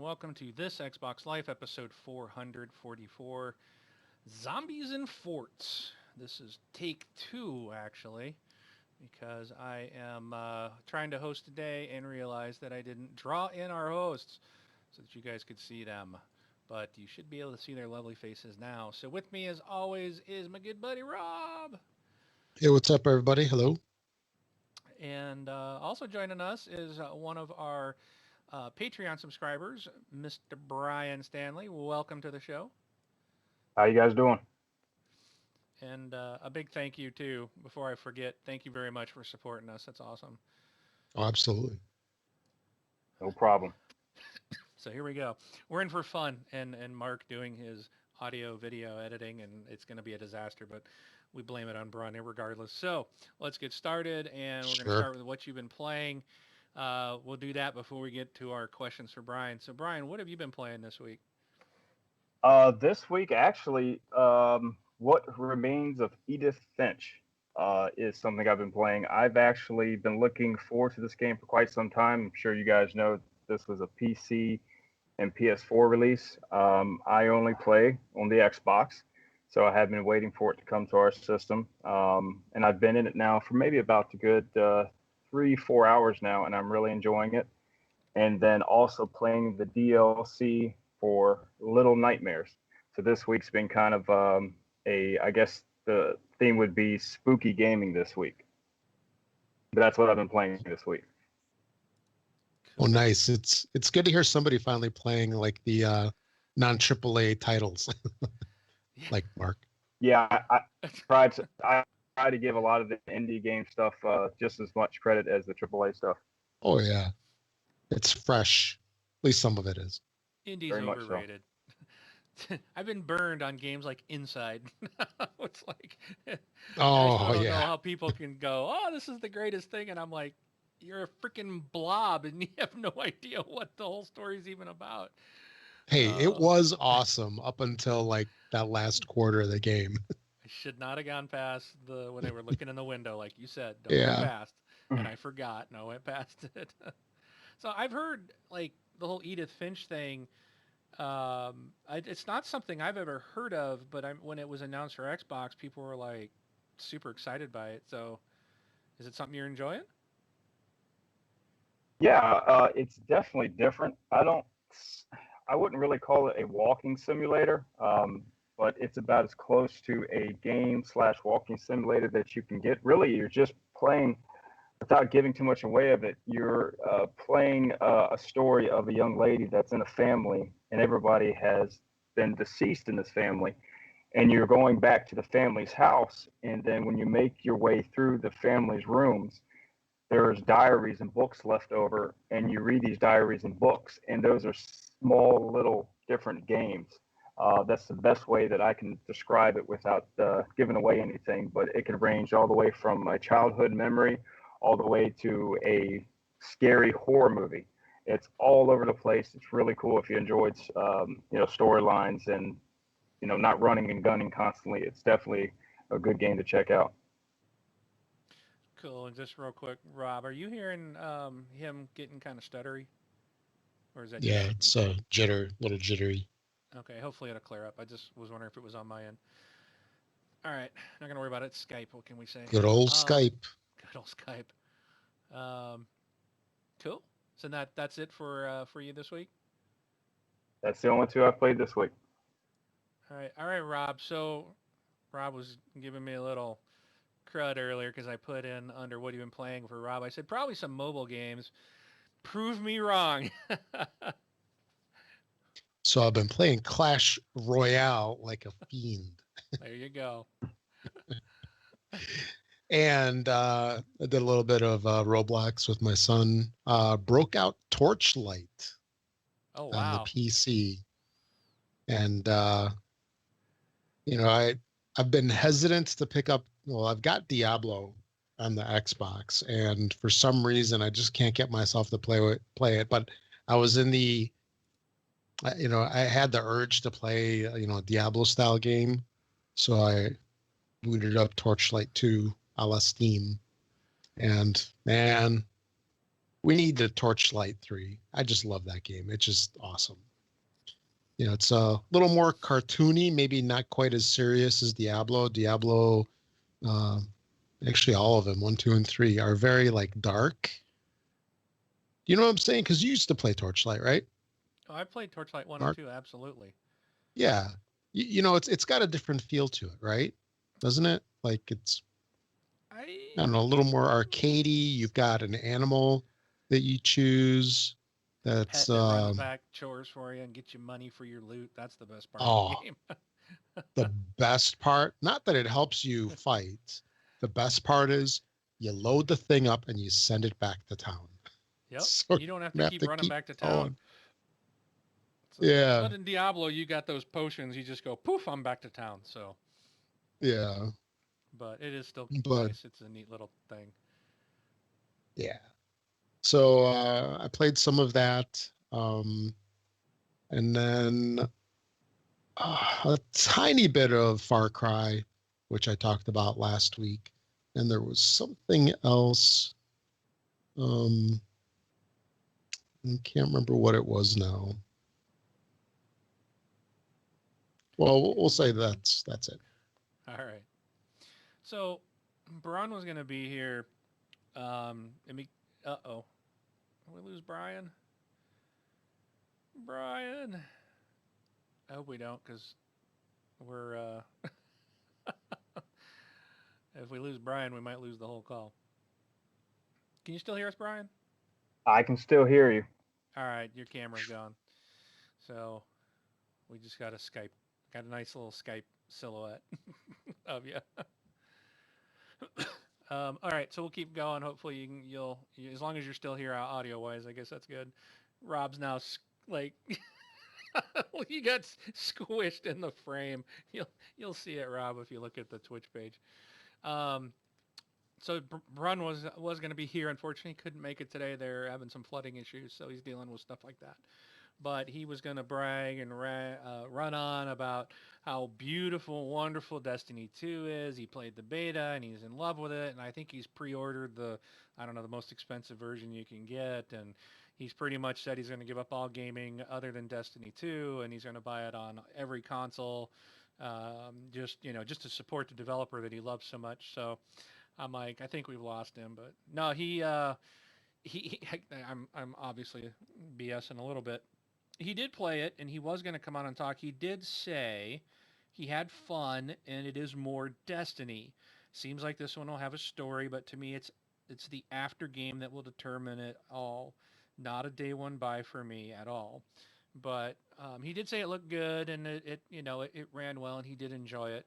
welcome to this Xbox Life episode 444, Zombies and Forts. This is take two, actually, because I am trying to host today and realized that I didn't draw in our hosts so that you guys could see them. But you should be able to see their lovely faces now. So with me, as always, is my good buddy Rob. Hey, what's up, everybody? Hello. And also joining us is one of our Patreon subscribers, Mr. Brian Stanley. Welcome to the show. How you guys doing? And a big thank you, too, before I forget. Thank you very much for supporting us. That's awesome. Oh, absolutely. No problem. So here we go. We're in for fun, and Mark doing his audio video editing, and it's going to be a disaster, but we blame it on Brun regardless. So let's get started, and we're going to Sure. start with what you've been playing. We'll do that before we get to our questions for Brian. So, Brian, what have you been playing this week? This week, actually, what remains of Edith Finch is something I've been playing. I've actually been looking forward to this game for quite some time. I'm sure you guys know this was a PC and PS4 release. I only play on the Xbox, so I have been waiting for it to come to our system. And I've been in it now for maybe about a good 3, 4 hours now, and I'm really enjoying it. And then also playing the DLC for Little Nightmares. So this week's been kind of I guess the theme would be spooky gaming this week. But that's what I've been playing this week. Oh, nice. It's good to hear somebody finally playing like the non AAA titles, like Mark. Yeah, I try to give a lot of the indie game stuff just as much credit as the AAA stuff. Oh yeah, it's fresh. At least some of it is. Indie's Very much so. overrated. I've been burned on games like Inside. It's like I still Oh don't know yeah. how people can go, "Oh, this is the greatest thing," and I'm like, "You're a freaking blob, and you have no idea what the whole story's even about." Hey, it Uh, was awesome up until like that last quarter of the game. I should not have gone past the when they were looking in the window, like you said. Don't go Yeah. past, and I forgot, and I went past it. So I've heard like the whole Edith Finch thing. It's not something I've ever heard of, but when it was announced for Xbox, people were like super excited by it. So, is it something you're enjoying? Yeah, it's definitely different. I wouldn't really call it a walking simulator, but it's about as close to a game slash walking simulator that you can get. Really, you're just playing, without giving too much away of it, you're playing a story of a young lady that's in a family, and everybody has been deceased in this family. And you're going back to the family's house, and then when you make your way through the family's rooms, there's diaries and books left over, and you read these diaries and books, and those are small little different games. That's the best way that I can describe it without giving away anything, but it can range all the way from a childhood memory all the way to a scary horror movie. It's all over the place. It's really cool if you enjoyed storylines and not running and gunning constantly. It's definitely a good game to check out. Cool. And just real quick, Rob, are you hearing him getting kind of stuttery, or is that Yeah, just it's little jittery. okay? Hopefully it'll clear up. I just was wondering if it was on my end. All right, not gonna worry about it. Skype. What can we say? Good old Um, Skype. good old Skype. Um, cool. So that's it for you this week. That's the only two I've played this week. All right, Rob. So Rob was giving me a little crud earlier because I put in under what have you been playing for Rob. I said probably some mobile games. Prove me wrong. So I've been playing Clash Royale like a fiend. There you go. And I did a little bit of Roblox with my son. Broke out Torchlight Oh on the wow. PC, and I've been hesitant to pick up. Well, I've got Diablo on the Xbox, and for some reason, I just can't get myself to play it. But I was in I had the urge to play, a Diablo style game, so I booted up Torchlight 2 a la Steam, and man, We need the Torchlight 3. I just love that game. It's just awesome. You know, it's a little more cartoony, maybe not quite as serious as Diablo. Diablo, uh, actually, all of them, 1, 2, and 3, are very like dark. You know what I'm saying? Because you used to play Torchlight, right, Oh, I played Torchlight 1 and Mark? 2, absolutely. Yeah. You know, it's got a different feel to it, right? Doesn't it? Like it's, I I don't know, a little more arcadey. You've got an animal that you choose. a That's pet that runs back chores for you and gets you money for your loot. That's the best part of the oh, game. the best part. Not that it helps you fight. The best part is you load the thing up and you send it back to town. Yep. So You don't have you to have keep to running keep back to town. going. So, Yeah, but in Diablo, you got those potions. You just go poof, I'm back to town. So, yeah, but it is still but nice. It's a neat little thing. yeah. So I played some of that, and then a tiny bit of Far Cry, which I talked about last week, and there was something else. Um, I can't remember what it was now. Well, we'll say that's it. All right. So, Braun was going to be here. And we, uh-oh. Did we lose Brian? Brian. I hope we don't, because we're, if we lose Brian, we might lose the whole call. Can you still hear us, Brian? I can still hear you. All right, your camera's gone. So we just got got a nice little Skype silhouette of you. All right, so we'll keep going. Hopefully, as long as you're still here audio wise, I guess that's good. Rob's now like, you got squished in the frame. You'll see it, Rob, if you look at the Twitch page. Um, so Brun was going to be here. Unfortunately, couldn't make it today. They're having some flooding issues, so he's dealing with stuff like that. But he was going to brag and run on about how beautiful, wonderful Destiny 2 is. He played the beta and he's in love with it. And I think he's pre-ordered I don't know, the most expensive version you can get. And he's pretty much said he's going to give up all gaming other than Destiny 2, and he's going to buy it on every console, just to support the developer that he loves so much. So I'm like, I think we've lost him. But no, he I'm obviously BSing a little bit. He did play it, and he was going to come on and talk. He did say he had fun, and it is more Destiny. Seems like this one will have a story, but to me, it's the after game that will determine it all. Not a day one buy for me at all. But he did say it looked good, and it ran well, and he did enjoy it.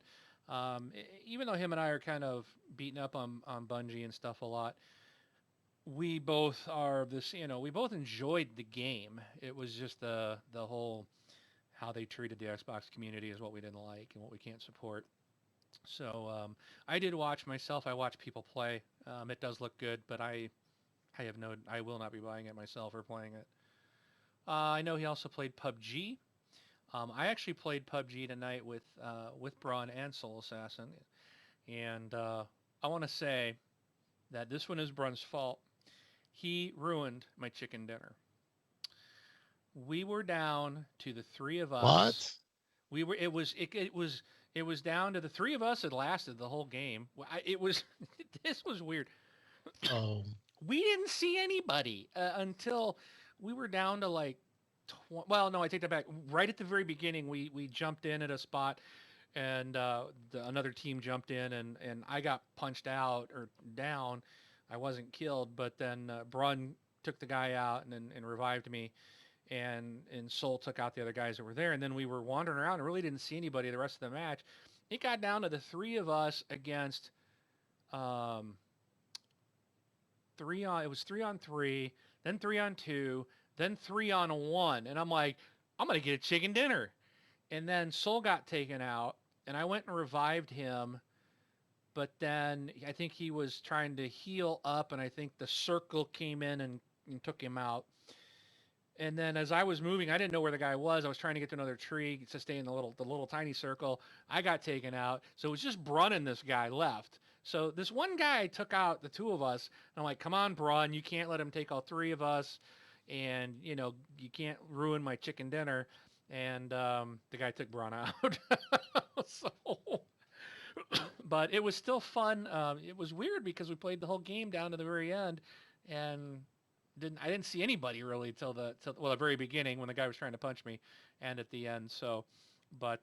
Even though him and I are kind of beating up on Bungie and stuff a lot, we both are this, we both enjoyed the game. It was just the whole how they treated the Xbox community is what we didn't like and what we can't support. So I did watch myself. I watched people play. It does look good, but I will not be buying it myself or playing it. I know he also played PUBG. I actually played PUBG tonight with Braun and Soul Assassin, and I want to say that this one is Braun's fault. He ruined my chicken dinner. We were down to the three of us. What? We were. It was down to the three of us. It lasted the whole game. It was. This was weird. Oh, We didn't see anybody until we were down to like. Well, no, I take that back. Right at the very beginning, we jumped in at a spot, and another team jumped in, and I got punched out or down. I wasn't killed, but then Brun took the guy out and revived me, and Soul took out the other guys that were there, and then we were wandering around and really didn't see anybody the rest of the match. It got down to the three of us against um, it was 3-on-3, then 3-on-2, then 3-on-1, and I'm like, I'm gonna get a chicken dinner. And then Soul got taken out, and I went and revived him. But then I think he was trying to heal up, and I think the circle came in and took him out. And then as I was moving, I didn't know where the guy was. I was trying to get to another tree to stay in the little tiny circle. I got taken out. So it was just Brun and this guy left. So this one guy took out the two of us. And I'm like, come on, Brun, you can't let him take all three of us. And, you can't ruin my chicken dinner. And the guy took Brun out. So, but it was still fun. It was weird because we played the whole game down to the very end. And I didn't see anybody really till the very beginning when the guy was trying to punch me, and at the end. So, but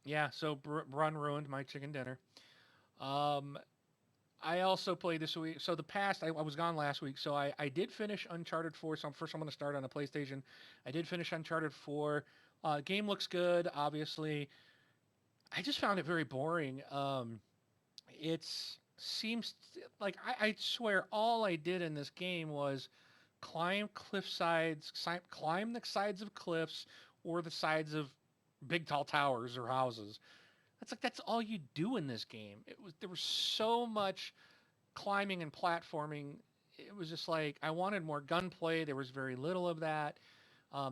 yeah. So Brun ruined my chicken dinner. Um, I also played this week. So I was gone last week. So I did finish Uncharted 4. So first I'm going to start on a PlayStation. I did finish Uncharted 4. Game looks good. Obviously, I just found it very boring. It's seems like I swear all I did in this game was climb cliff sides, climb the sides of cliffs or the sides of big tall towers or houses. That's all you do in this game. There was so much climbing and platforming. It was just like I wanted more gunplay. There was very little of that.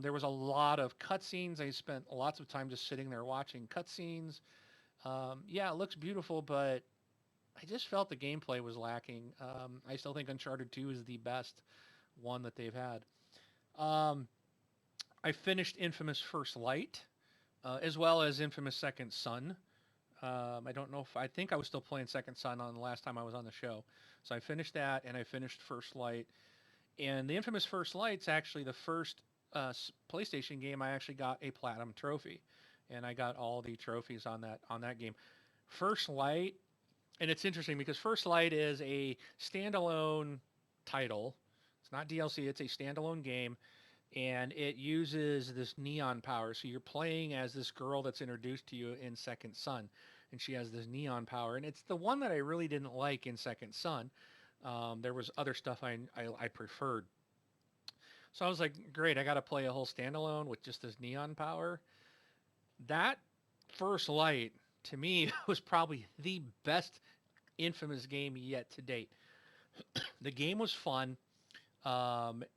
There was a lot of cutscenes. I spent lots of time just sitting there watching cutscenes. Yeah, it looks beautiful, but I just felt the gameplay was lacking. I still think Uncharted 2 is the best one that they've had. Um, I finished Infamous First Light, as well as Infamous Second Son. I don't know if I think I was still playing Second Son on the last time I was on the show. So I finished that, and I finished First Light. And the Infamous First Light's actually the first PlayStation game I actually got a platinum trophy, and I got all the trophies on that game. First Light, and it's interesting because First Light is a standalone title. It's not DLC. It's a standalone game, and it uses this neon power. So you're playing as this girl that's introduced to you in Second Son, and she has this neon power, and it's the one that I really didn't like in Second Son. There was other stuff I preferred. So I was like, great, I got to play a whole standalone with just this neon power. That First Light to me was probably the best Infamous game yet to date. The game was fun.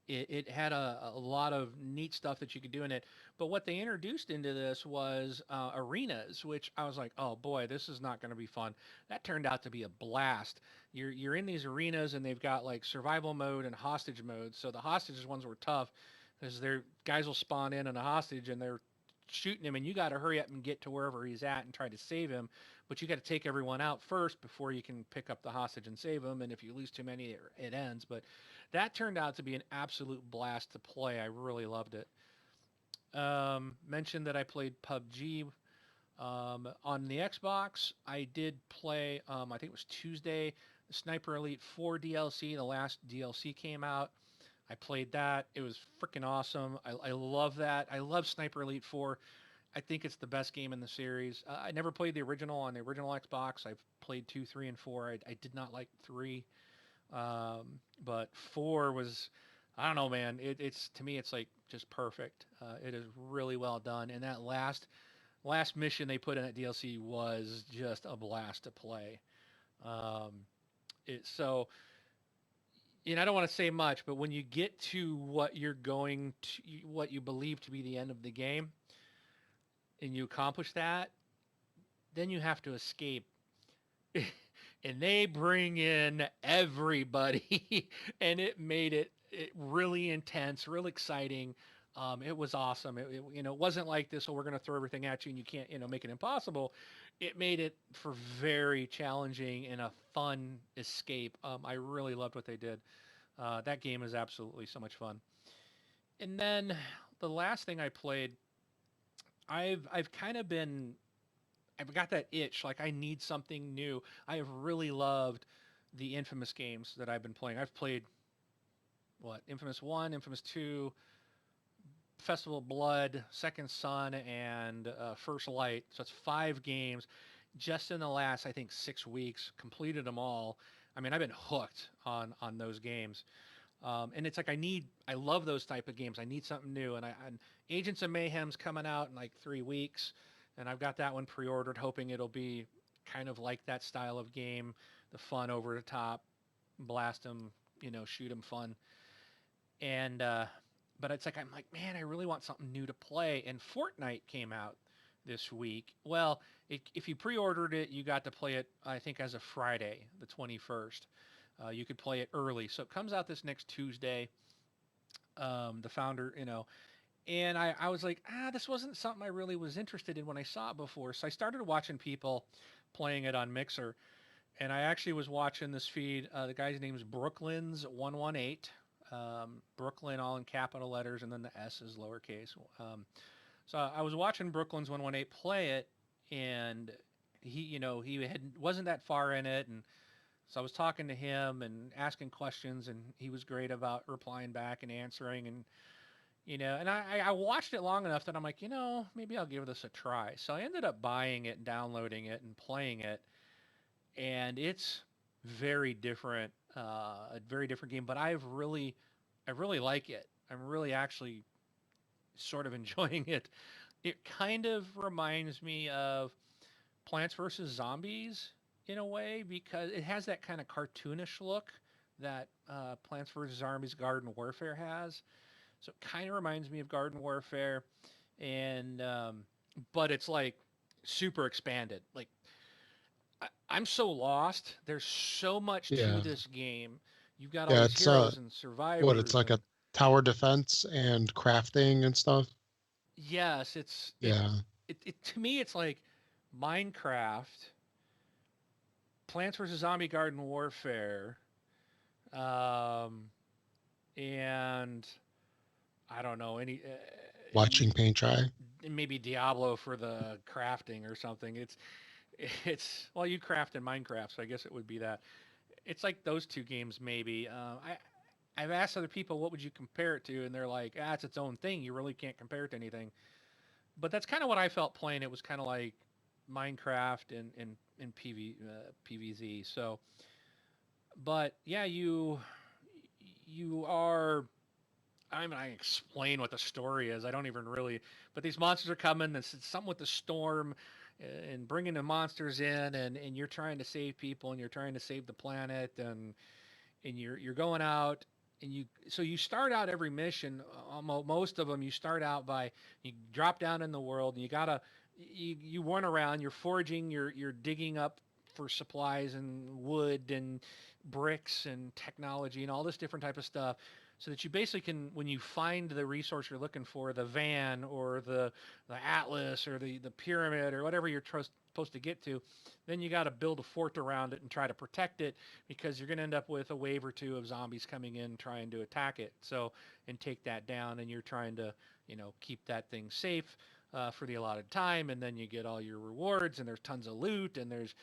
It had a lot of neat stuff that you could do in it. But what they introduced into this was arenas, which I was like, oh boy, this is not going to be fun. That turned out to be a blast. You're in these arenas and they've got like survival mode and hostage mode. So the hostages ones were tough because their guys will spawn in on a hostage and they're shooting him, and you got to hurry up and get to wherever he's at and try to save him. But you got to take everyone out first before you can pick up the hostage and save him. And if you lose too many, it ends. But that turned out to be an absolute blast to play. I really loved it. Mentioned that I played PUBG on the Xbox. I did play, I think it was Tuesday, the Sniper Elite 4 DLC. The last DLC came out. I played that. It was freaking awesome. I love that. I love Sniper Elite 4. I think it's the best game in the series. I never played the original on the original Xbox. I've played 2, 3, and 4. I did not like 3. But 4 was, I don't know, man. It's to me, it's like just perfect. It is really well done, and that last mission they put in that DLC was just a blast to play. Um, so, I don't want to say much, but when you get to what you believe to be the end of the game, and you accomplish that, then you have to escape. And they bring in everybody, and it made it really intense, real exciting. It was awesome. It wasn't like this. Oh, we're going to throw everything at you, and you can't, make it impossible. It made it for very challenging and a fun escape. I really loved what they did. That game is absolutely so much fun. And then the last thing I played, I've kind of been I've got that itch. Like I need something new. I have really loved the Infamous games that I've been playing. I've played Infamous 1, Infamous 2, Festival of Blood, Second Son, and First Light. So it's 5 games just in the last, I think, 6 weeks. Completed them all. I mean, I've been hooked on those games. And it's like I love those type of games. I need something new. And Agents of Mayhem's coming out in like 3 weeks. And I've got that one pre-ordered, hoping it'll be kind of like that style of game, the fun over the top, blast them, shoot them fun. And but it's like I'm like, man, I really want something new to play. And Fortnite came out this week. Well, if you pre-ordered it, you got to play it, I think, as of Friday, the 21st. You could play it early, so it comes out this next Tuesday. The founder, and I was like, this wasn't something I really was interested in when I saw it before. So I started watching people playing it on Mixer, and I actually was watching this feed. The guy's name is Brooklyn's118. Brooklyn all in capital letters, and then the S is lowercase. So I was watching Brooklyn's118 play it, and he wasn't that far in it, and so I was talking to him and asking questions, and he was great about replying back and answering, and I watched it long enough that I'm like, maybe I'll give this a try. So I ended up buying it, downloading it, and playing it, and it's very different, a very different game. But I really like it. I'm really actually sort of enjoying it. It kind of reminds me of Plants vs Zombies in a way because it has that kind of cartoonish look that Plants vs Zombies Garden Warfare has. So it kind of reminds me of Garden Warfare, and but it's like super expanded. Like I'm so lost. There's so much to Yeah. this game. You've got all Yeah, these it's heroes and what it's survivors, like a and tower defense and crafting and stuff. yes, Yeah. it to me it's like Minecraft, Plants vs Zombie Garden Warfare, um, and I don't know Watching paint dry. maybe Diablo for the crafting or something. It's well, you craft in Minecraft, so I guess it would be that. It's like those two games maybe. I've asked other people what would you compare it to, and they're like, it's its own thing. You really can't compare it to anything. But that's kind of what I felt playing. It was kind of like Minecraft and PVZ. So, but yeah, you are. I mean, I explain what the story is. I don't even really. But these monsters are coming. It's something with the storm and bringing the monsters in, and you're trying to save people, and you're trying to save the planet, and you're going out, and you start out every mission. Most of them you start out by you drop down in the world, and you run around. You're foraging. You're digging up for supplies and wood and bricks and technology and all this different type of stuff so that you basically can, when you find the resource you're looking for, the van or the atlas or the pyramid or whatever you're supposed to get to, then you got to build a fort around it and try to protect it because you're going to end up with a wave or two of zombies coming in trying to attack it. So and take that down, and you're trying to keep that thing safe. For the allotted time, and then you get all your rewards, and there's tons of loot, and there's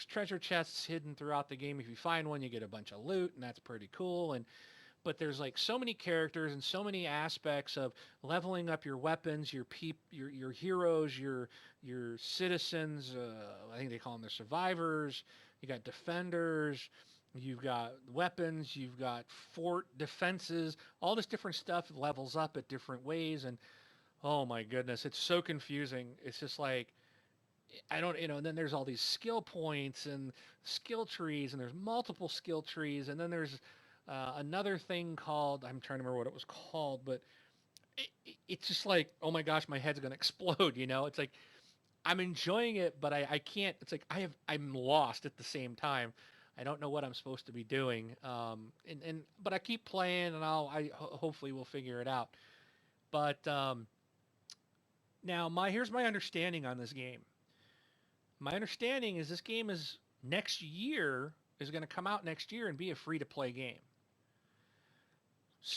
treasure chests hidden throughout the game. If you find one, you get a bunch of loot, and that's pretty cool. And but there's like so many characters and so many aspects of leveling up your weapons, your heroes, your citizens. I think they call them the survivors. You got defenders. You've got weapons. You've got fort defenses. All this different stuff levels up at different ways, and oh my goodness, it's so confusing. It's just like I don't, and then there's all these skill points and skill trees, and there's multiple skill trees, and then there's another thing called I'm trying to remember what it was called, but it's just like oh my gosh, my head's gonna explode. It's like I'm enjoying it, but I can't. It's like I'm lost at the same time. I don't know what I'm supposed to be doing. And but I keep playing, and hopefully we'll figure it out. But now here's my understanding on this game. My understanding is this game is going to come out next year and be a free to play game.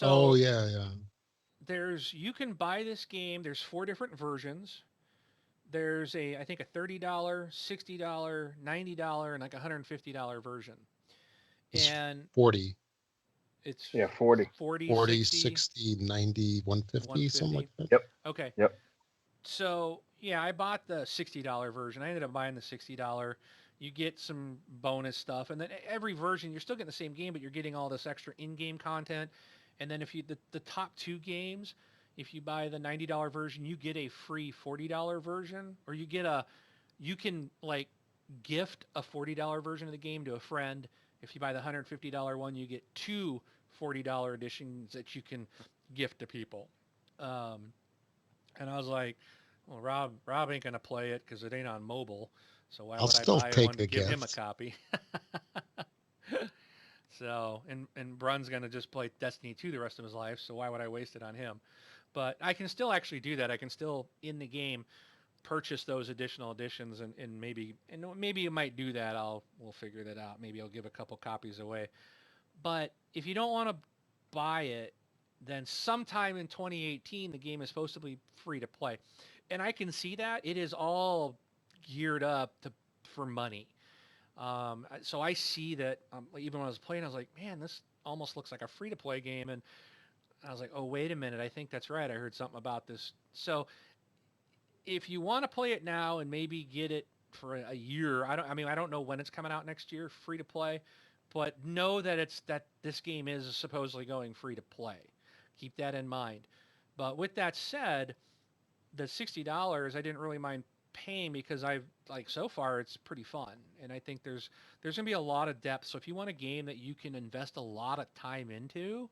Oh So yeah, yeah. you can buy this game. There's 4 different versions. There's I think a $30, $60, $90, and like a $150 version. It's And 40. it's Yeah, 40. 40, 40, 60, 60, 90, 150, something like 150. that. Yep. Okay. Yep. So yeah, I bought the $60 version. I ended up buying the $60. You get some bonus stuff, and then every version you're still getting the same game, but you're getting all this extra in-game content. And then if you the top 2 games, if you buy the $90 version, you get a free $40 version, or you can like gift a $40 version of the game to a friend. If you buy the $150 one, you get two $40 editions that you can gift to people. And I was like, well, Rob ain't gonna play it because it ain't on mobile. So why I'll would I still buy one take to the give him a gift. copy? So and Brun's gonna just play Destiny 2 the rest of his life. So why would I waste it on him? But I can still actually do that. I can still in the game purchase those additional editions and maybe you might do that. We'll figure that out. Maybe I'll give a couple copies away. But if you don't want to buy it, then sometime in 2018 the game is supposed to be free to play, and I can see that it is all geared up for money. So I see that even when I was playing, I was like, man, this almost looks like a free to play game, and I was like, oh wait a minute, I think that's right. I heard something about this. So if you want to play it now and maybe get it for a year, I don't know when it's coming out next year, free to play, but know that this game is supposedly going free to play. Keep that in mind. But with that said, the $60 I didn't really mind paying because I've like so far it's pretty fun, and I think there's gonna be a lot of depth. So if you want a game that you can invest a lot of time into,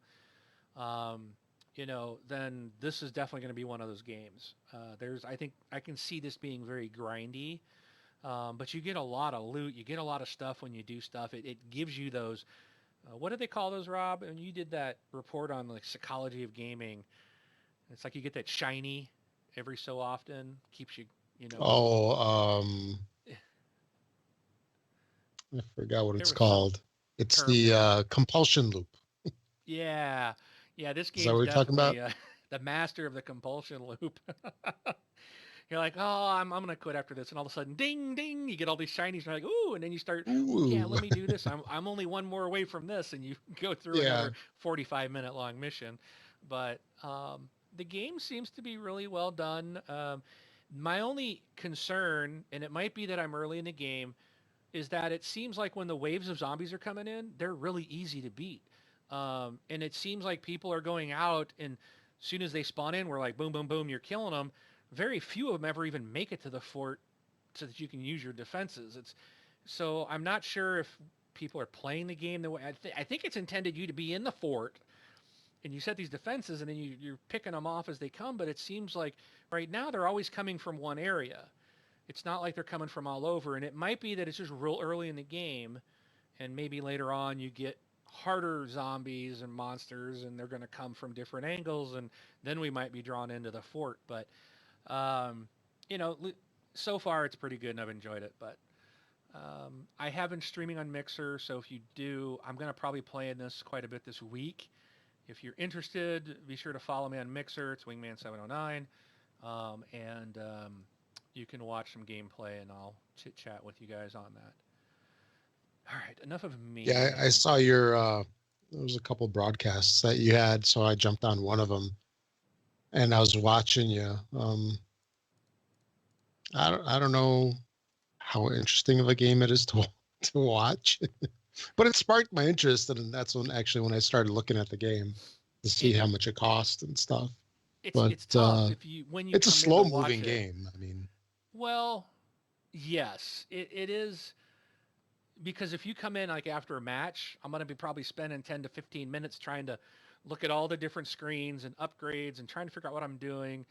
um, then this is definitely going to be one of those games. I think I can see this being very grindy, but you get a lot of loot, you get a lot of stuff when you do stuff. It gives you those. What do they call those, Rob? And you did that report on like psychology of gaming. It's like you get that shiny every so often, keeps you, you know. Oh, I forgot what There it's was some called. It's term the they used. compulsion loop. Yeah, yeah. This Is that what game's you're talking about? definitely the master of the compulsion loop. You're like, oh, I'm gonna quit after this, and all of a sudden, ding, ding, you get all these shinies, and you're like, ooh, and then you start, oh yeah, Ooh, let me do this. I'm only one more away from this, and you go through yeah. another 45-minute long mission. But the game seems to be really well done. My only concern, and it might be that I'm early in the game, is that it seems like when the waves of zombies are coming in, they're really easy to beat. And it seems like people are going out, and as soon as they spawn in, we're like, boom, boom, boom, you're killing them. Very few of them ever even make it to the fort so that you can use your defenses. So I'm not sure if people are playing the game the way I think it's intended you to be in the fort and you set these defenses and then you're picking them off as they come. But it seems like right now they're always coming from one area. It's not like they're coming from all over, and it might be that it's just real early in the game, and maybe later on you get harder zombies and monsters, and they're going to come from different angles, and then we might be drawn into the fort. But um, you know, so far it's pretty good, and I've enjoyed it. But I have been streaming on Mixer, so if you do, I'm going to probably play in this quite a bit this week. If you're interested, be sure to follow me on Mixer. It's Wingman709, and you can watch some gameplay, and I'll chit chat with you guys on that. All right, enough of Yeah, me. I saw your there was a couple broadcasts that you had, so I jumped on one of them and I was watching you. I don't know how interesting of a game it is to to watch, but it sparked my interest, and that's when I started looking at the game to see It how much it cost and stuff. But it's tough if you when you it's a come in to slow watch moving it. game. I mean, Well, yes, it is because if you come in like after a match, I'm going to be probably spending 10 to 15 minutes trying to look at all the different screens and upgrades and trying to figure out what I'm doing.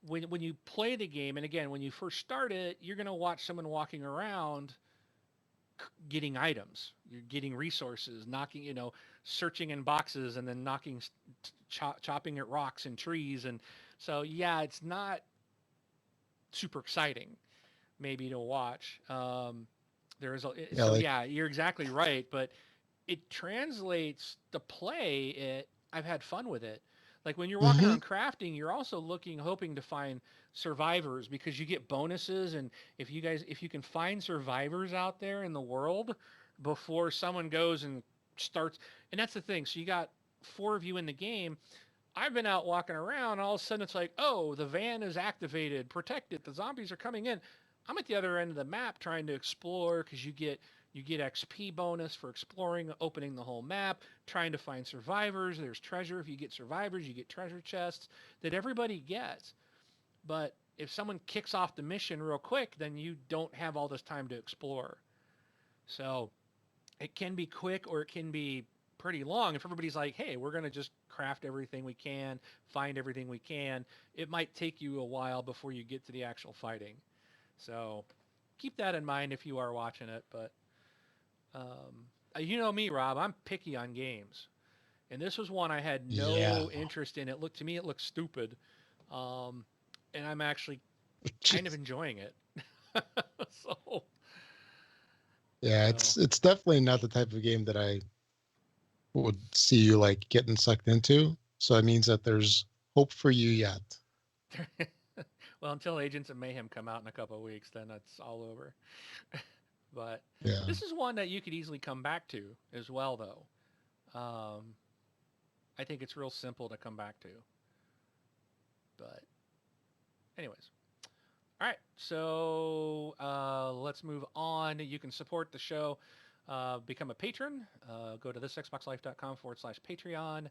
When you play the game, and again, when you first start it, you're going to watch someone walking around getting items. You're getting resources, knocking, searching in boxes and then knocking, chopping at rocks and trees. And so, yeah, it's not super exciting maybe to watch. yeah, So like yeah, you're exactly right, but it translates to play it. I've had fun with it. Like when you're walking hmm around crafting, you're also hoping to find survivors because you get bonuses. And if you can find survivors out there in the world before someone goes and starts, and that's the thing. So you got 4 of you in the game. I've been out walking around, and all of a sudden it's like, oh, the van is activated, protect it. The zombies are coming in. I'm at the other end of the map trying to explore because you get XP bonus for exploring, opening the whole map, trying to find survivors. There's treasure. If you get survivors, you get treasure chests that everybody gets. But if someone kicks off the mission real quick, then you don't have all this time to explore. So it can be quick or it can be pretty long. If everybody's like, hey, we're going to just craft everything we can, find everything we can, it might take you a while before you get to the actual fighting. So keep that in mind if you are watching it. But you know me, Rob, I'm picky on games. And this was one I had Yeah. no interest in. To me, it looked stupid. And I'm actually kind of enjoying it. so, Yeah, so it's definitely not the type of game that I would see you like getting sucked into. So it means that there's hope for you yet. well, until Agents of Mayhem come out in a couple of weeks, then it's all over. But Yeah. this is one that you could easily come back to as well, though. I think it's real simple to come back to. But, anyways. All right, so let's move on. You can support the show, become a patron. Go to thisxboxlife.com/Patreon.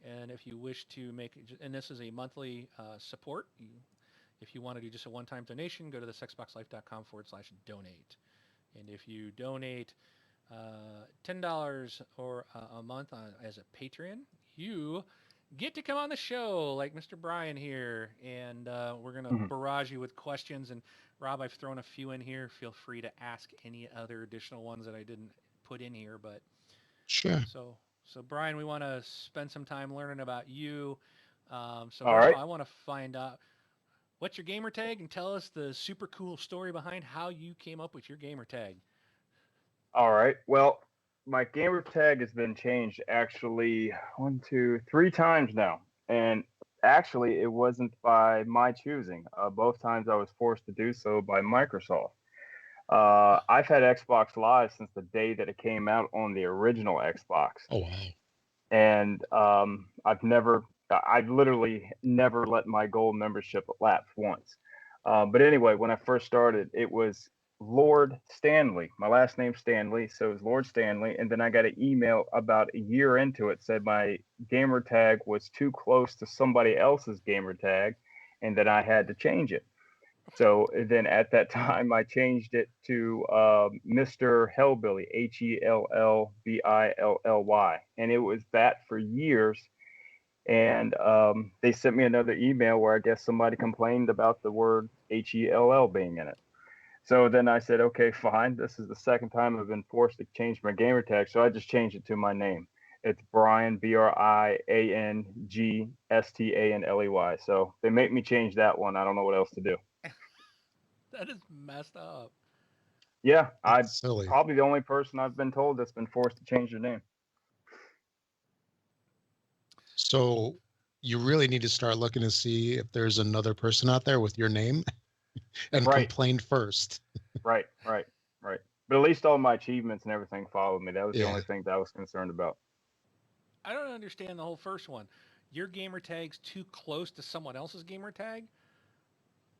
And if you wish to make, and this is a monthly support, if you want to do just a one-time donation, go to thisxboxlife.com/donate. And if you donate $10 or a month as a Patreon, you get to come on the show like Mr. Brian here, and we're going to Mhm. barrage you with questions. And Rob, I've thrown a few in here. Feel free to ask any other additional ones that I didn't put in here. But Sure. so Brian, we want to spend some time learning about you. So All first of right. all, I want to find out what's your gamer tag and tell us the super cool story behind how you came up with your gamer tag. All right. Well, my gamer tag has been changed actually one, two, three times now. And actually, it wasn't by my choosing. Both times I was forced to do so by Microsoft. I've had Xbox Live since the day that it came out on the original Xbox. Oh wow. And I've literally never let my gold membership lapse once. But anyway, when I first started, it was Lord Stanley. My last name's Stanley, so it was Lord Stanley. And then I got an email about a year into it said my gamer tag was too close to somebody else's gamer tag, and that I had to change it. So then at that time, I changed it to Mr. Hellbilly, Hellbilly, and it was that for years. And they sent me another email where I guess somebody complained about the word Hell being in it. So then I said, okay, fine. This is the second time I've been forced to change my gamer tag, so I just changed it to my name. It's Brian, Briangstanley. So they make me change that one. I don't know what else to do. That is messed up. Yeah, I'm That's silly. probably the only person I've been told that's been forced to change their name. So you really need to start looking to see if there's another person out there with your name and Right, complain first. right. But at least all my achievements and everything followed me. That was the Yeah. only thing that I was concerned about. I don't understand the whole first one. Your gamer tag's too close to someone else's gamer tag?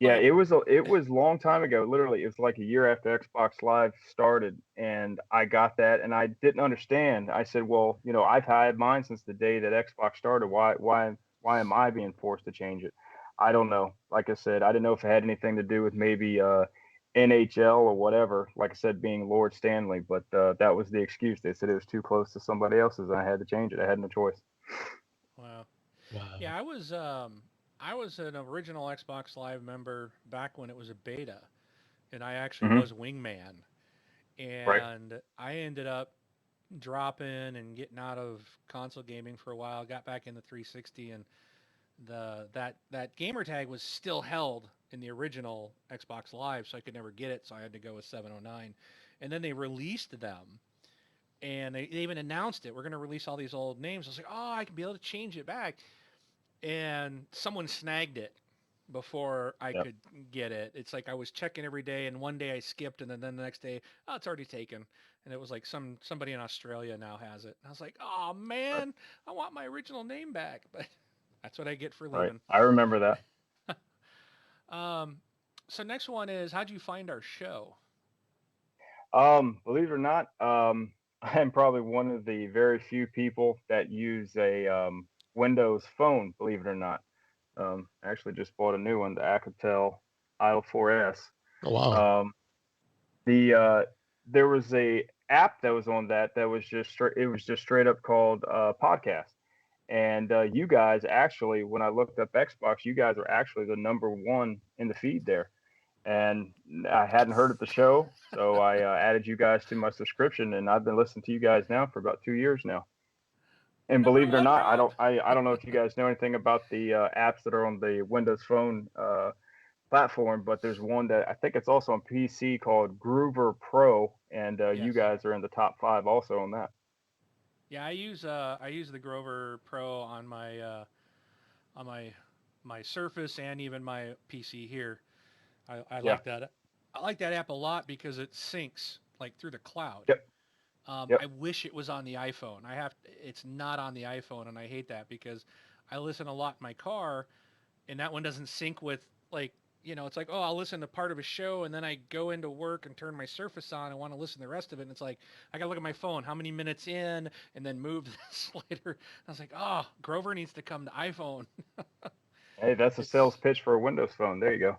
Yeah, Like, it was a long time ago. Literally, it was like a year after Xbox Live started, and I got that, and I didn't understand. I said, "Well, I've had mine since the day that Xbox started. Why am I being forced to change it?" I don't know. Like I said, I didn't know if it had anything to do with maybe NHL or whatever. Like I said, being Lord Stanley, but that was the excuse. They said it was too close to somebody else's, and I had to change it. I had no choice. wow. Wow. Yeah, I was an original Xbox Live member back when it was a beta, and I actually Hmm. was Wingman. Right. And I ended up dropping and getting out of console gaming for a while, got back in the 360, and that gamer tag was still held in the original Xbox Live, so I could never get it, so I had to go with 709. And then they released them, and they even announced it. We're going to release all these old names. I was like, oh, I can be able to change it back. And someone snagged it before I Yep. could get it. It's like I was checking every day, and one day I skipped, and then the next day, oh, it's already taken. And it was like somebody in Australia now has it. And I was like, oh Right. man, I want my original name back. But that's what I get for Right. leaving. I remember that. um, so next one is, how'd you find our show? Believe it or not, I'm probably one of the very few people that use a Windows phone. Believe it or not, I actually just bought a new one, the Alcatel Idol 4S. Oh wow. Um, the There was a app that was on that was just straight. It was just straight up called podcast. And you guys actually, when I looked up Xbox, you guys are actually the number one in the feed there. And I hadn't heard of the show, so I added you guys to my subscription, and I've been listening to you guys now for about 2 years now. And Number believe it or one, not, Rob. I don't know if you guys know anything about the apps that are on the Windows Phone platform, but there's one that I think it's also on PC called Groover Pro, and you Yes. guys are in the top 5 also on that. Yeah, I use the Grover Pro on my Surface and even my PC here. I Yeah. like that. I like that app a lot because it syncs like through the cloud. Yep. I Yep. wish it was on the iPhone. It's not on the iPhone, and I hate that because I listen a lot in my car, and that one doesn't sync with like it's like, oh, I'll listen to part of a show and then I go into work and turn my Surface on and want to listen to the rest of it, and it's like I gotta look at my phone, how many minutes in, and then move the slider. I was like, oh, Grover needs to come to iPhone. Hey, that's a It's sales pitch for a Windows Phone. There you go.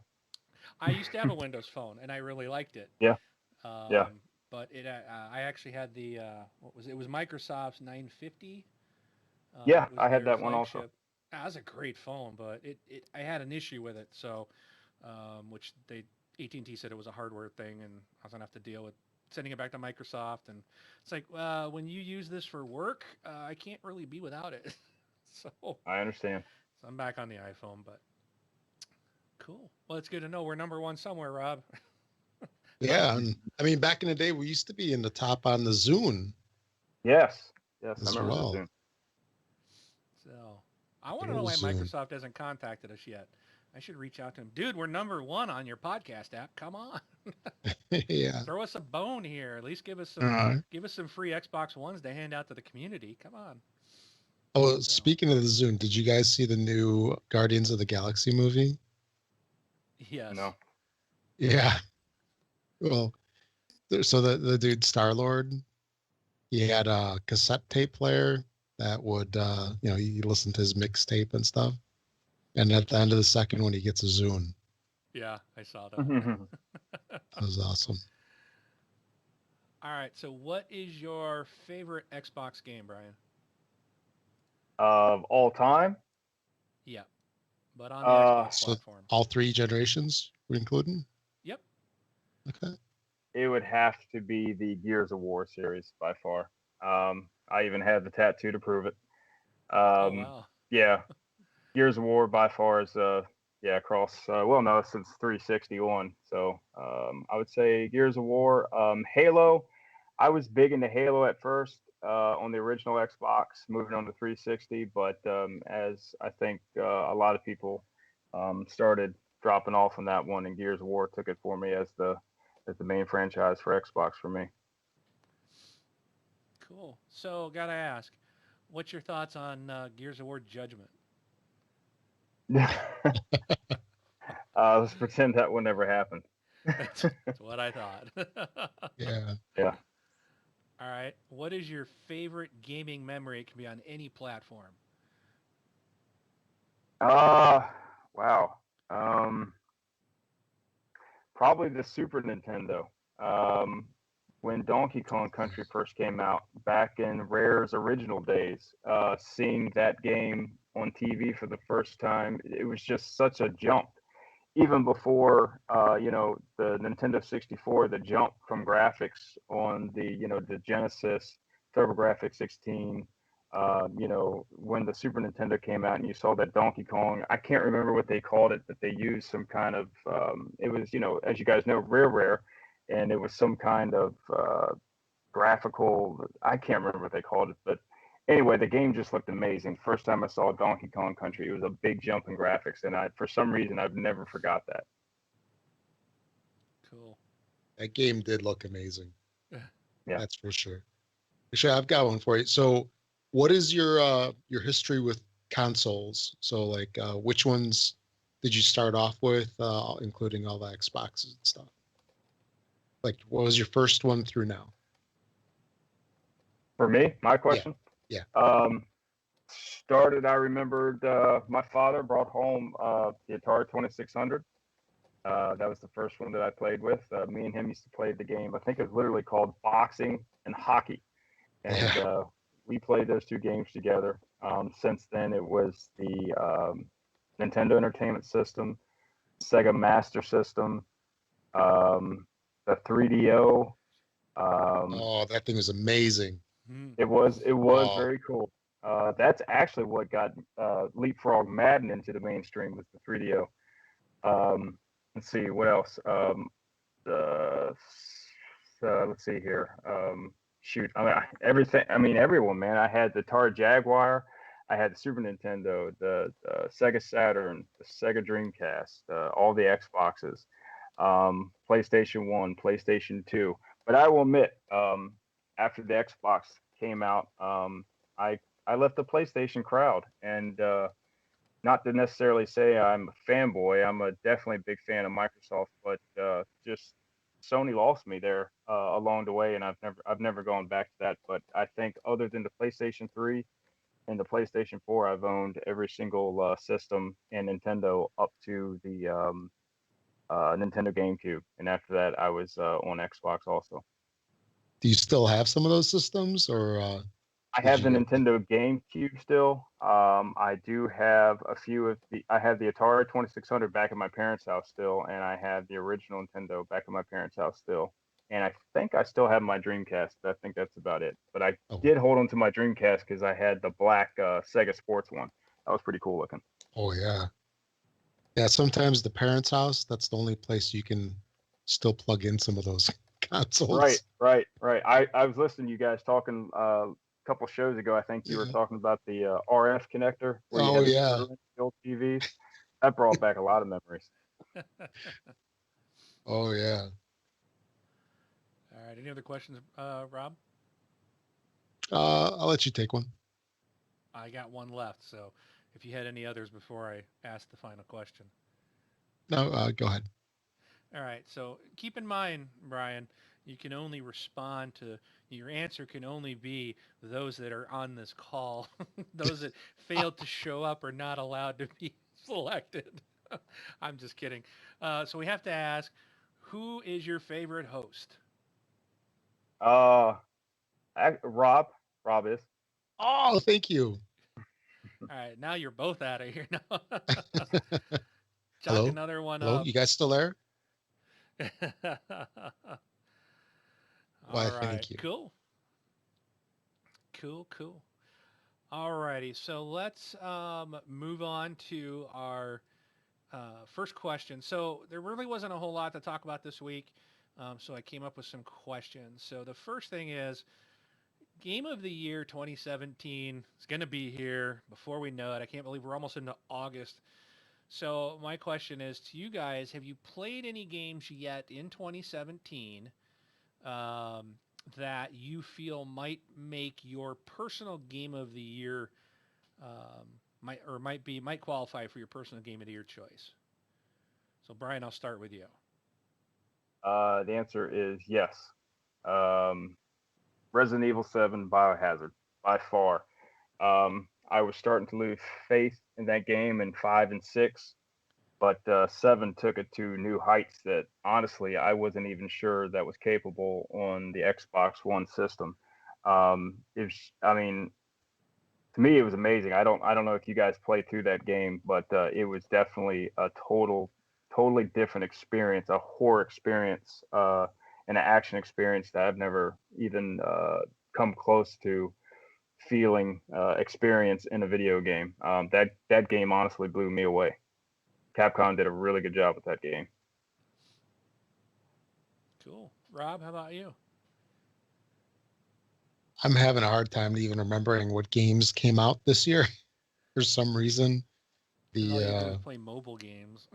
I used to have a Windows Phone and I really liked it. Yeah. Yeah. But I actually had the it was Microsoft's 950. Yeah. It was I had their that one also. flagship. That was a great phone, but I had an issue with it, so which AT&T said it was a hardware thing, and I was gonna have to deal with sending it back to Microsoft, and it's like, when you use this for work, I can't really be without it. so, I understand. so I'm back on the iPhone, but cool. Well, it's good to know we're number one somewhere, Rob. Yeah, and I mean, back in the day, we used to be in the top on the Zune Yes. Yes. I as remember the well. Zoom. So I want Good to know old why Zune. Microsoft hasn't contacted us yet. I should reach out to him. Dude, we're number one on your podcast app. Come on. Yeah. Throw us a bone here. At least Uh, give us some free Xbox Ones to hand out to the community. Come on. oh, So speaking of the Zune, did you guys see the new Guardians of the Galaxy movie? yes. No. Yeah. Well, so the dude Star Lord, he had a cassette tape player that would, you listen to his mixtape and stuff. And at the end of the second one, he gets a Zune. Yeah, I saw that. That was awesome. All right. So what is your favorite Xbox game, Brian? Of all time, Yeah. But on the uh, Xbox So platform. all three generations were included? Yep. Okay. it would have to be the Gears of War series by far. I even had the tattoo to prove it. Oh Um, wow. yeah, Gears of War by far is yeah, across well no, since 361. So I would say Gears of War. Halo, I was big into Halo at first on the original Xbox, moving on to 360, but as I think a lot of people started dropping off on that one, and Gears of War took it for me as the main franchise for Xbox for me. Cool. So gotta ask, what's your thoughts on Gears of War Judgment? Let's pretend that one never happened. That's what I thought. Yeah. Yeah. All right. What is your favorite gaming memory? It can be on any platform. Uh, wow. Um, Probably the Super Nintendo. Um, when Donkey Kong Country first came out back in Rare's original days, seeing that game on TV for the first time, it was just such a jump. Even before, the Nintendo 64, the jump from graphics on the Genesis, TurboGrafx 16, when the Super Nintendo came out and you saw that Donkey Kong, I can't remember what they called it, but they used some kind of, it was, as you guys know, Rare, and it was some kind of graphical, I can't remember what they called it, but anyway, the game just looked amazing. First time I saw Donkey Kong Country, it was a big jump in graphics, and for some reason, I've never forgot that. Cool. That game did look amazing. Yeah. That's for sure. Actually, I've got one for you. So, what is your history with consoles? So, like, which ones did you start off with, including all the Xboxes and stuff? Like, what was your first one through now? For me, my Yeah, question. yeah. Started. I remembered my father brought home the Atari 2600, That was the first one that I played with. Me and him used to play the game. I think it was literally called Boxing and Hockey, and Yeah. we played those two games together. Since then, it was the Nintendo Entertainment System, Sega Master System, the 3DO. Um, Oh, that thing was amazing. Hmm. it was Oh, very cool. That's actually what got Leapfrog Madden into the mainstream was the 3DO. Let's see what else. Uh, let's see here. Shoot, I mean everything. I mean everyone, man. I had the Atari Jaguar. I had the Super Nintendo, the Sega Saturn, the Sega Dreamcast, all the Xboxes, PlayStation One, PlayStation Two. But I will admit, after the Xbox came out, I left the PlayStation crowd, and not to necessarily say I'm a fanboy. I'm a definitely big fan of Microsoft, but just Sony lost me there along the way, and I've never gone back to that. But I think other than the PlayStation 3 and the PlayStation 4, I've owned every single system and Nintendo up to the Nintendo GameCube, and after that, I was on Xbox also. do you still have some of those systems, or I did have you the get? Nintendo GameCube still. I do have a few of the. I have the Atari 2600 back at my parents' house still, and I have the original Nintendo back at my parents' house still. And I think I still have my Dreamcast. I think that's about it. But I Oh, did hold on to my Dreamcast because I had the black Sega Sports one. That was pretty cool looking. oh yeah, yeah. Sometimes the parents' house, that's the only place you can still plug in some of those Right, consoles. right, right. I was listening to you guys talking a couple shows ago. I think you were Yeah. talking about the RF connector where you Oh had to yeah. screw in the old TVs. That brought back a lot of memories. Oh yeah. All right. Any other questions, Rob? I'll let you take one. I got one left. So if you had any others before I ask the final question. No, go ahead. All right. So keep in mind, Brian, you can only respond to your answer can only be those that are on this call. Those that failed to show up are not allowed to be selected. I'm just kidding. So we have to ask, who is your favorite host? Uh, Rob, Rob is. Oh, thank you. All right. Now you're both out of here. No. Chalk Hello, another one hello. up. You guys still there? Why, All right. thank you. Cool. Cool. Cool. Alrighty, so let's move on to our first question. So there really wasn't a whole lot to talk about this week, so I came up with some questions. So the first thing is Game of the Year 2017 is going to be here before we know it. I can't believe we're almost into August. So my question is to you guys: have you played any games yet in 2017 um, that you feel might make your personal Game of the Year might qualify for your personal Game of the Year choice? So Brian, I'll start with you. The answer is yes. Um, Resident Evil 7 Biohazard by far. I was starting to lose faith in that game in 5 and 6, but 7 took it to new heights that honestly I wasn't even sure that was capable on the Xbox One system. I mean, to me it was amazing. I don't know if you guys played through that game, but it was definitely a totally different experience, a horror experience, and an action experience that I've never even come close to feeling experience in a video game. That game honestly blew me away. Capcom did a really good job with that game. Cool. Rob, how about you? I'm having a hard time even remembering what games came out this year for some reason. Because all The you do is play mobile games.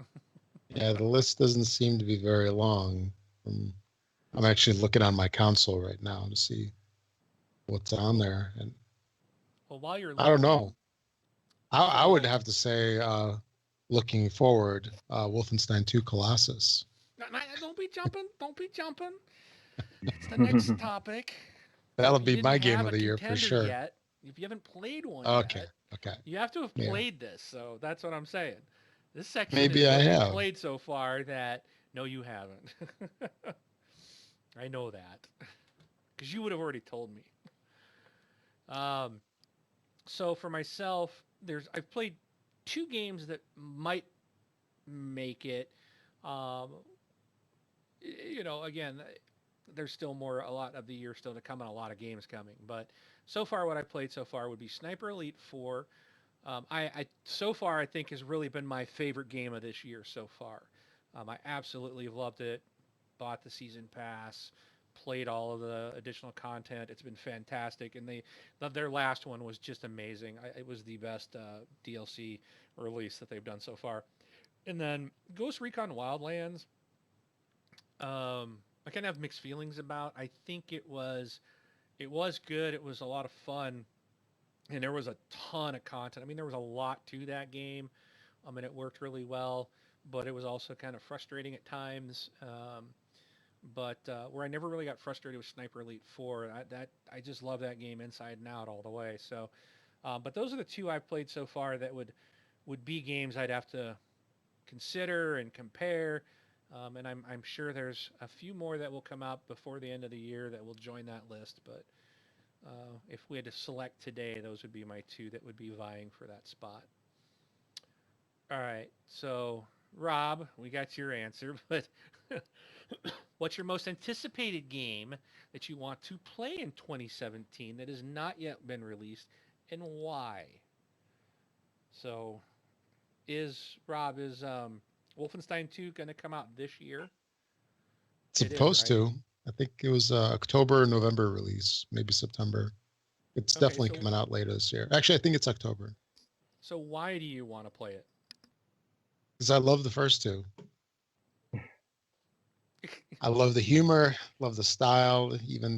Yeah, the list doesn't seem to be very long. I'm actually looking on my console right now to see what's on Cool. there, and Well, while you're I don't looking, know. I would so have to say, looking forward, Wolfenstein 2 Colossus. don't be jumping. Don't be jumping. It's the next topic. That'll If you be didn't my game have of a the year for contender sure. yet, if you haven't played one Okay, yet, okay, you have to have yeah. played this. So that's what I'm saying. This section Maybe is I what you have. played so far that no, you haven't. I know that because you would have already told me. Um, so for myself, I've played two games that might make it. Um, again, there's still a lot of the year still to come and a lot of games coming. But so far, what I played so far would be Sniper Elite 4. I so far I think has really been my favorite game of this year so far. I absolutely loved it. Bought the season pass, played all of the additional content. It's been fantastic, and their last one was just amazing. It was the best DLC release that they've done so far. And then Ghost Recon Wildlands, I kind of have mixed feelings about. I think it was good. It was a lot of fun, and there was a ton of content. I mean, there was a lot to that game. I mean, it worked really well, but it was also kind of frustrating at times. But where I never really got frustrated with Sniper Elite 4, I just love that game inside and out all the way. So, but those are the two I've played so far that would be games I'd have to consider and compare. And I'm sure there's a few more that will come out before the end of the year that will join that list. But if we had to select today, those would be my two that would be vying for that spot. All right. So, Rob, we got your answer, but what's your most anticipated game that you want to play in 2017 that has not yet been released, and why? So, is Wolfenstein 2 going to come out this year? It's It is, supposed right? to. I think it was October, November release, maybe September. It's Okay, definitely coming out later this year. Actually, I think it's October so why do you want to play it? because I love the first two. I love the humor, love the style, even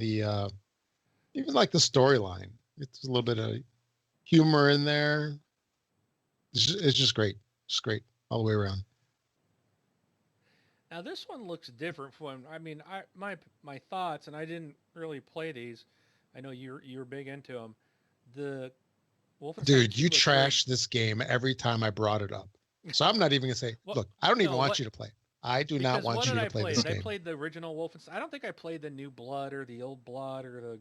like the storyline. It's a little bit of humor in there. It's just great. It's great all the way around. Now this one looks different from. I mean, my thoughts, and I didn't really play these. I know you're big into them. The Wolfenstein Dude, 2 you looks very trash this game every time I brought it up. So I'm not even gonna say, well. look, I don't even No, want what? you to play it. I do not Because what want did you to I play play? this Did I game. play the original Wolfenstein? I don't think I played the New Blood or the Old Blood or the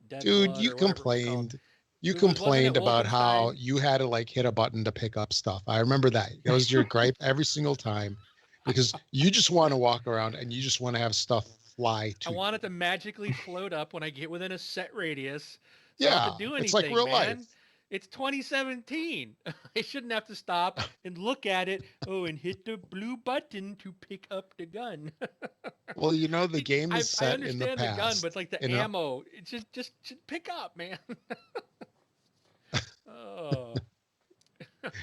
Dead Dude, Blood you or whatever it was called. complained. You Wasn't it complained about how Wolfenstein? you had to like hit a button to pick up stuff. I remember that. That was your gripe every single time because you just want to walk around and you just want to have stuff fly I to want you. it to magically float up when I get within a set radius, so I don't have Yeah, to do it's like anything, real life. man. It's 2017. I shouldn't have to stop and look at it. Oh, and hit the blue button to pick up the gun. Well, the game is I set in the understand the gun, but past. it's like the ammo. It just should pick up, man. Oh,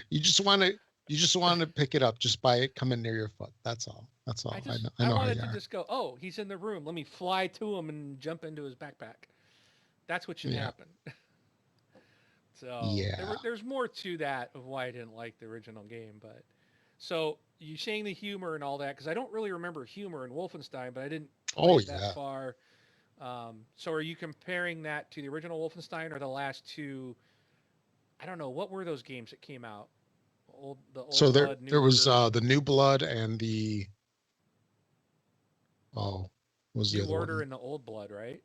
You just want to pick it up just by it coming near your foot. That's all. That's I all. I just know, I I know how wanted you to are. just go. Oh, he's in the room. Let me fly to him and jump into his backpack. That's what should Yeah. happen. So Yeah. there's more to that of why I didn't like the original game. But so you saying the humor and all that because I don't really remember humor in Wolfenstein, but I didn't play Oh it that yeah. far. So are you comparing that to the original Wolfenstein or the last two? I don't know. What were those games that came out? The So Old there Blood, New there was Order, the New Blood and the what was the New other Order, one? and the Old Blood, right?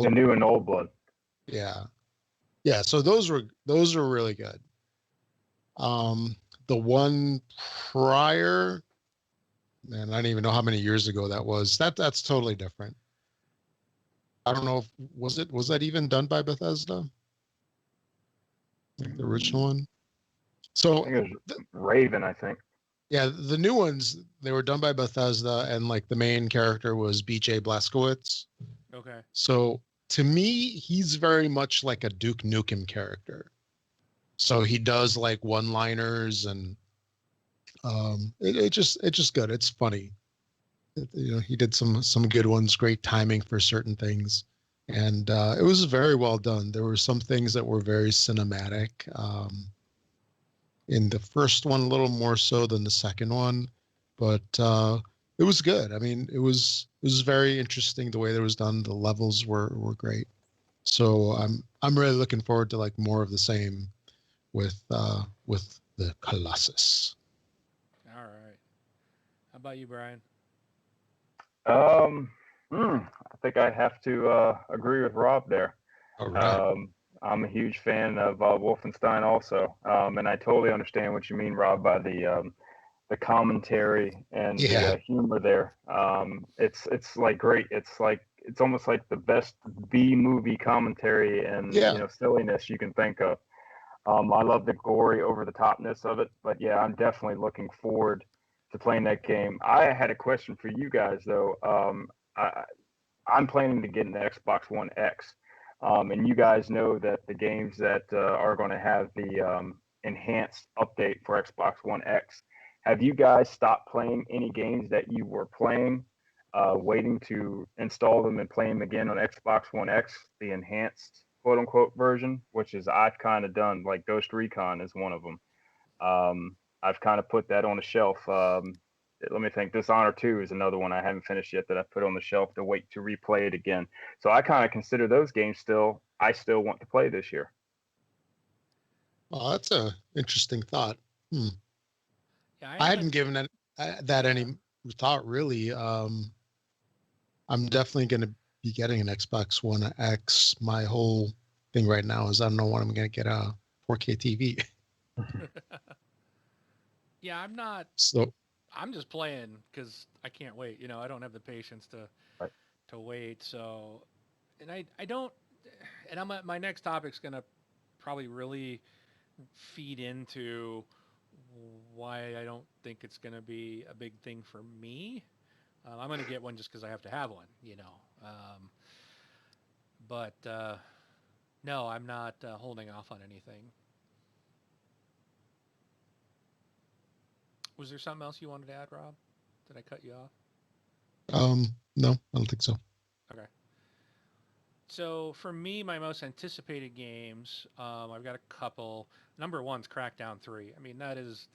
The Old new and old blood. yeah. Yeah, so those were really good. Um the one prior, man, I don't even know how many years ago that was. That's totally different. I don't know if was that even done by Bethesda? The original one? I So think it was Raven. I think. yeah, the new ones they were done by Bethesda, and like the main character was BJ Blazkowicz. Okay. So to me, he's very much like a Duke Nukem character. So he does like one-liners, and it's just good. It's funny. He did some good ones. Great timing for certain things, and it was very well done. There were some things that were very cinematic. In the first one a little more so than the second one, but it was good. I mean, it was very interesting the way that it was done. The levels were great. So I'm really looking forward to like more of the same with the Colossus. about you, Brian? Um, I think I have to agree with Rob there. All right. Um, I'm a huge fan of Wolfenstein also, and I totally understand what you mean, Rob, by the commentary and the Yeah. humor there. It's like great. It's almost like the best B movie commentary and Yeah. silliness you can think of. I love the gory over the topness of it, but yeah, I'm definitely looking forward to playing that game. I had a question for you guys though. I'm planning to get an Xbox One X, and you guys know that the games that are going to have the enhanced update for Xbox One X. Have you guys stopped playing any games that you were playing, waiting to install them and play them again on Xbox One X, the enhanced quote unquote version, which is I've kind of done, like Ghost Recon is one of them. I've kind of put that on the shelf. Let me think. Dishonor 2 is another one I haven't finished yet that I put on the shelf to wait to replay it again. So I kind of consider those games still, I still want to play this year. Well, that's a interesting thought. Hmm. Yeah, I I hadn't haven't. given that Yeah. any thought really. I'm definitely going to be getting an Xbox One X. My whole thing right now is I don't know when I'm going to get a 4K TV. Yeah, I'm not. So, I'm just playing because I can't wait. I don't have the patience to Right. wait. So, and I don't. And my next topic's gonna probably really feed into why I don't think it's gonna be a big thing for me. I'm gonna get one just because I have to have one. But no, I'm not holding off on anything. Was there something else you wanted to add, Rob? Did I cut you off? no, I don't think so. Okay. So for me, my most anticipated games, I've got a couple. Number one's Crackdown 3. I mean, that is,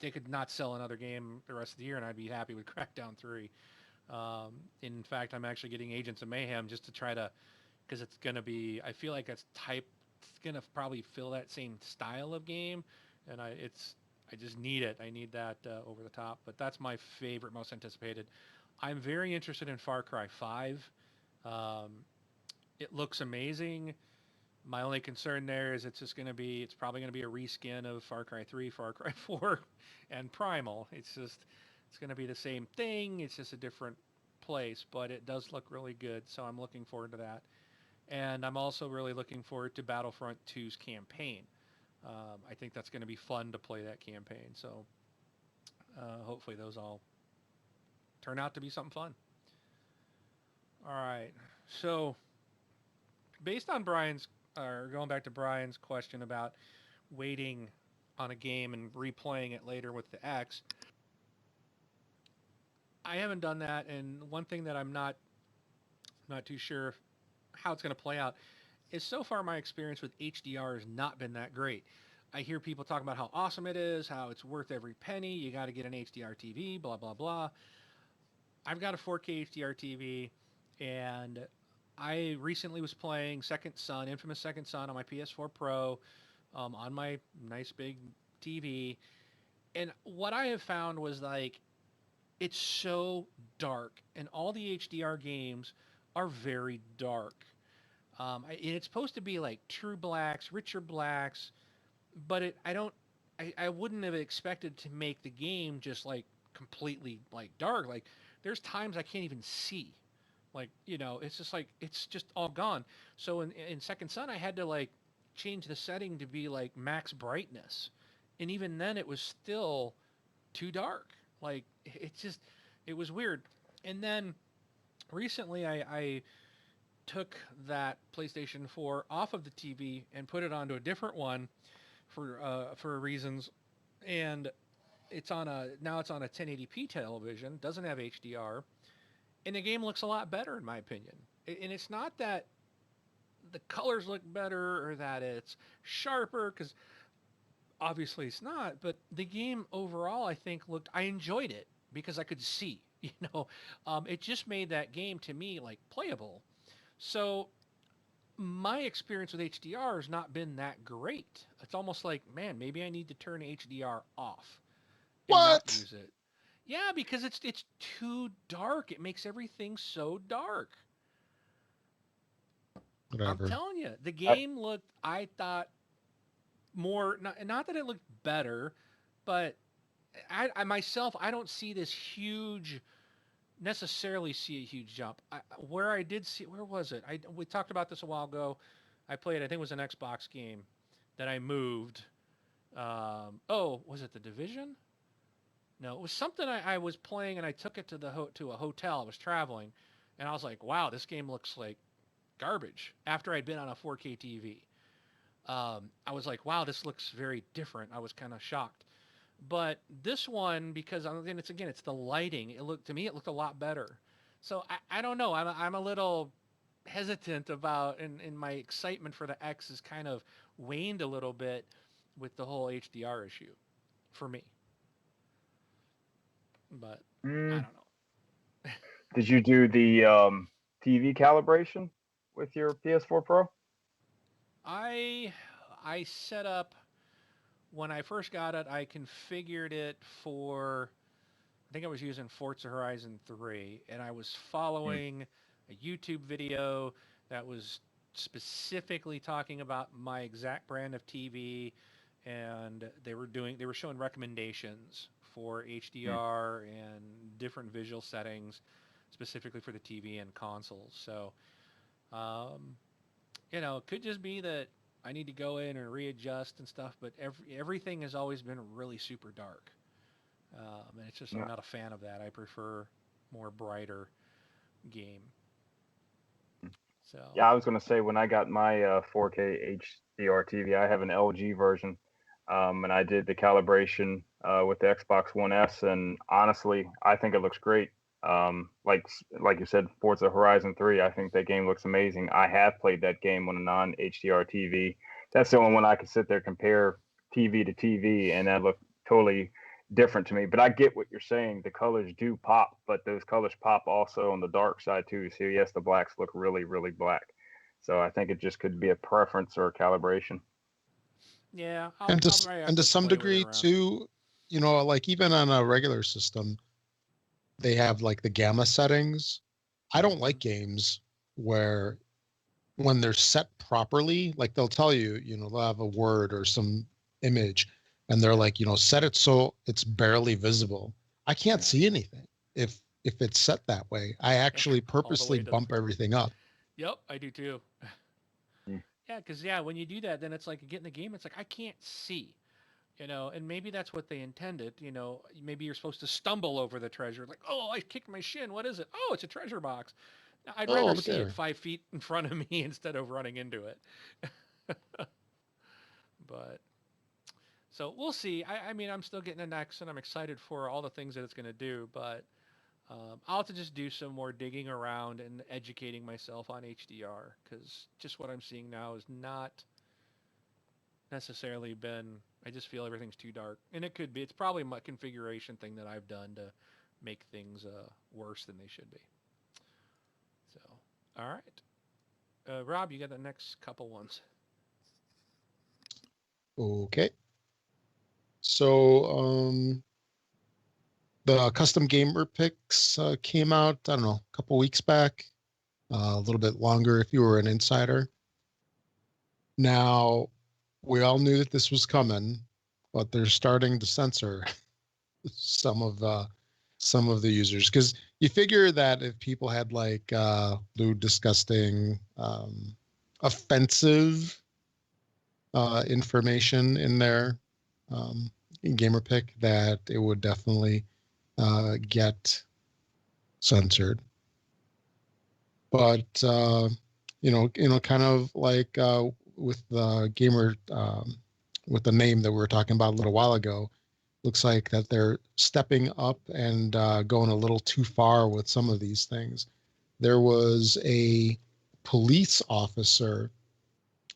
they could not sell another game the rest of the year, and I'd be happy with Crackdown 3. In fact, I'm actually getting Agents of Mayhem just to try to, because it's going to be, I feel like it's going to probably fill that same style of game, and I just need it. I need that over the top. But that's my favorite, most anticipated. I'm very interested in Far Cry 5. Um, it looks amazing. My only concern there is it's probably going to be a reskin of Far Cry 3, Far Cry 4, and Primal. It's going to be the same thing. It's just a different place, but it does look really good. So I'm looking forward to that. And I'm also really looking forward to Battlefront 2's campaign. I think that's going to be fun to play that campaign. So hopefully those all turn out to be something fun. All right. So based on going back to Brian's question about waiting on a game and replaying it later with the X, I haven't done that. And one thing that I'm not too sure how it's going to play out is so far my experience with HDR has not been that great. I hear people talking about how awesome it is, how it's worth every penny. You got to get an HDR TV, blah blah blah. I've got a 4K HDR TV, and I recently was playing Second Son, Infamous Second Son, on my PS4 Pro, on my nice big TV. And what I have found was like it's so dark, and all the HDR games are very dark. And it's supposed to be like true blacks, richer blacks, but I don't, I wouldn't have expected to make the game just like completely like dark. Like there's times I can't even see. Like it's just like it's just all gone. So in Second Son, I had to like change the setting to be like max brightness, and even then it was still too dark. Like it was weird. And then recently I took that PlayStation 4 off of the TV and put it onto a different one for reasons, and it's on a 1080p television. Doesn't have HDR, and the game looks a lot better in my opinion. And it's not that the colors look better or that it's sharper, because obviously it's not. But the game overall, I think I enjoyed it because I could see. It just made that game to me like playable. So my experience with HDR has not been that great. It's almost like, man, maybe I need to turn HDR off and not What? use it. Yeah, because it's too dark. It makes everything so dark. I'm Whatever. telling you, the I, game looked. I thought more. Not that it looked better, but I myself I don't see this huge necessarily see a huge jump. Where I did see, where was it? We talked about this a while ago. I played, I think it was an Xbox game that I moved. Oh, was it the Division? No, it was something I was playing and I took it to to a hotel. I was traveling, and I was like, wow, this game looks like garbage. After I'd been on a 4K TV, I was like, wow, this looks very different. I was kind of shocked. But this one, because it's the lighting. It looked to me, it looked a lot better. So I don't know. I'm a little hesitant about, and my excitement for the X is kind of waned a little bit with the whole HDR issue for me. But I mm, don't know. did you do the TV calibration with your PS4 Pro? I I set up when I first got it. I configured it for. I think I was using Forza Horizon 3, and I was Mm, following a YouTube video that was specifically talking about my exact brand of TV, and they were showing recommendations for mm. HDR and different visual settings specifically for the TV and consoles. So, um, it could just be that I need to go in and readjust and stuff, but everything has always been really super dark. And it's just I'm Yeah. not a fan of that. I prefer more brighter game. So Yeah, I was gonna say when I got my 4K HDR TV, I have an LG version, and I did the calibration with the Xbox One S, and honestly, I think it looks great. Like you said, Forza Horizon 3, I think that game looks amazing. I have played that game on a non HDR TV. That's the only one I could sit there compare TV to TV, and that looked totally different to me. But I get what you're saying. The colors do pop, but those colors pop also on the dark side too. So yes, the blacks look really, really black. So I think it just could be a preference or a calibration. yeah, And I'll probably have to to some play with it degree around. too, like even on a regular system, they have like the gamma settings. I don't Mm-hmm. like games where when they're set properly, like they'll tell you, they'll have a word or some image and they're Yeah, like, set it so it's barely visible. I can't yeah, see anything if it's set that way. I yeah. actually All the purposely way to. bump everything up. Yep, I do too. Mm. Yeah, because when you do that, then it's like you get in the game. It's like I can't see. And maybe that's what they intended. Maybe you're supposed to stumble over the treasure, like, oh, I kicked my shin. What is it? Oh, it's a treasure box. I'd Oh, rather look see it there. 5 feet in front of me instead of running into it. But so we'll see. I mean, I'm still getting an X, and I'm excited for all the things that it's going to do. But I'll have to just do some more digging around and educating myself on HDR because just what I'm seeing now is not necessarily been. I just feel everything's too dark, and it could be. It's probably my configuration thing that I've done to make things worse than they should be. So, all right, Rob, you got the next couple ones. Okay. So, the custom gamer picks came out, I don't know, a couple weeks back, a little bit longer if you were an insider. Now, we all knew that this was coming, but they're starting to censor some of the users because you figure that if people had like lewd, disgusting, offensive information in their gamer pick, that it would definitely get censored. But kind of like with the gamer, with the name that we were talking about a little while ago, looks like that they're stepping up and going a little too far with some of these things. There was a police officer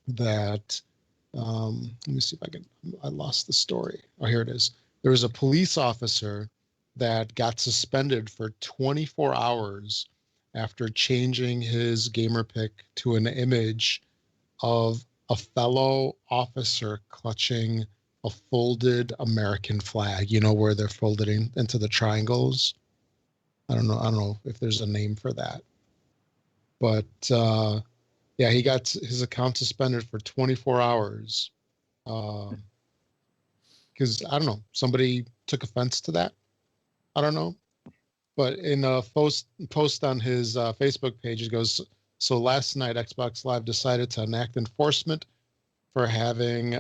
that, let me see if I lost the story. Oh, here it is. There was a police officer that got suspended for 24 hours after changing his gamer pick to an image of a fellow officer clutching a folded American flag, where they're folded into the triangles. I don't know if there's a name for that. But yeah, he got his account suspended for 24 hours. Because I don't know, somebody took offense to that. I don't know. But in a post on his Facebook page, it goes, so last night Xbox Live decided to enact enforcement for having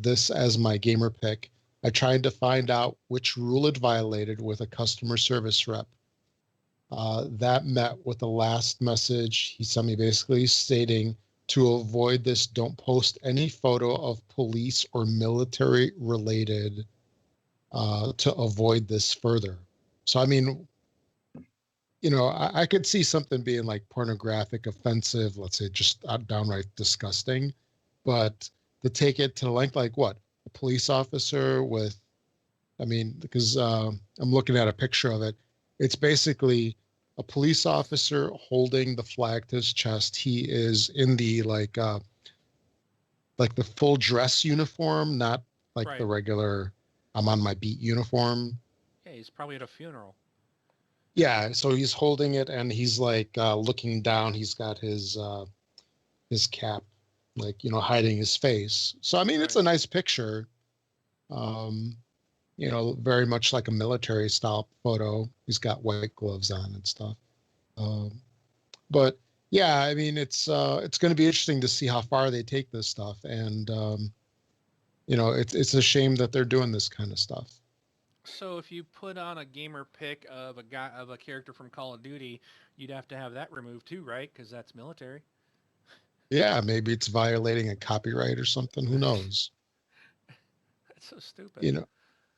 this as my gamer pick. I tried to find out which rule it violated with a customer service rep. That met with the last message he sent me, basically stating, to avoid this, don't post any photo of police or military related to avoid this further. So, I mean, I could see something being like pornographic, offensive, let's say just downright disgusting, but to take it to the length, like what? A police officer with, I mean, because I'm looking at a picture of it. It's basically a police officer holding the flag to his chest. He is in the like the full dress uniform, not like the Right. regular I'm on my beat uniform. Yeah, he's probably at a funeral. Yeah, so he's holding it and he's like looking down. He's got his cap, like hiding his face. So I mean, it's Right. a nice picture. Um, very much like a military style photo. He's got white gloves on and stuff. Um, but yeah, I mean, it's going to be interesting to see how far they take this stuff, and it's a shame that they're doing this kind of stuff. So if you put on a gamer pick of a character from Call of Duty, you'd have to have that removed too, right? Because that's military. Yeah, maybe it's violating a copyright or something. Who knows? That's so stupid. You know,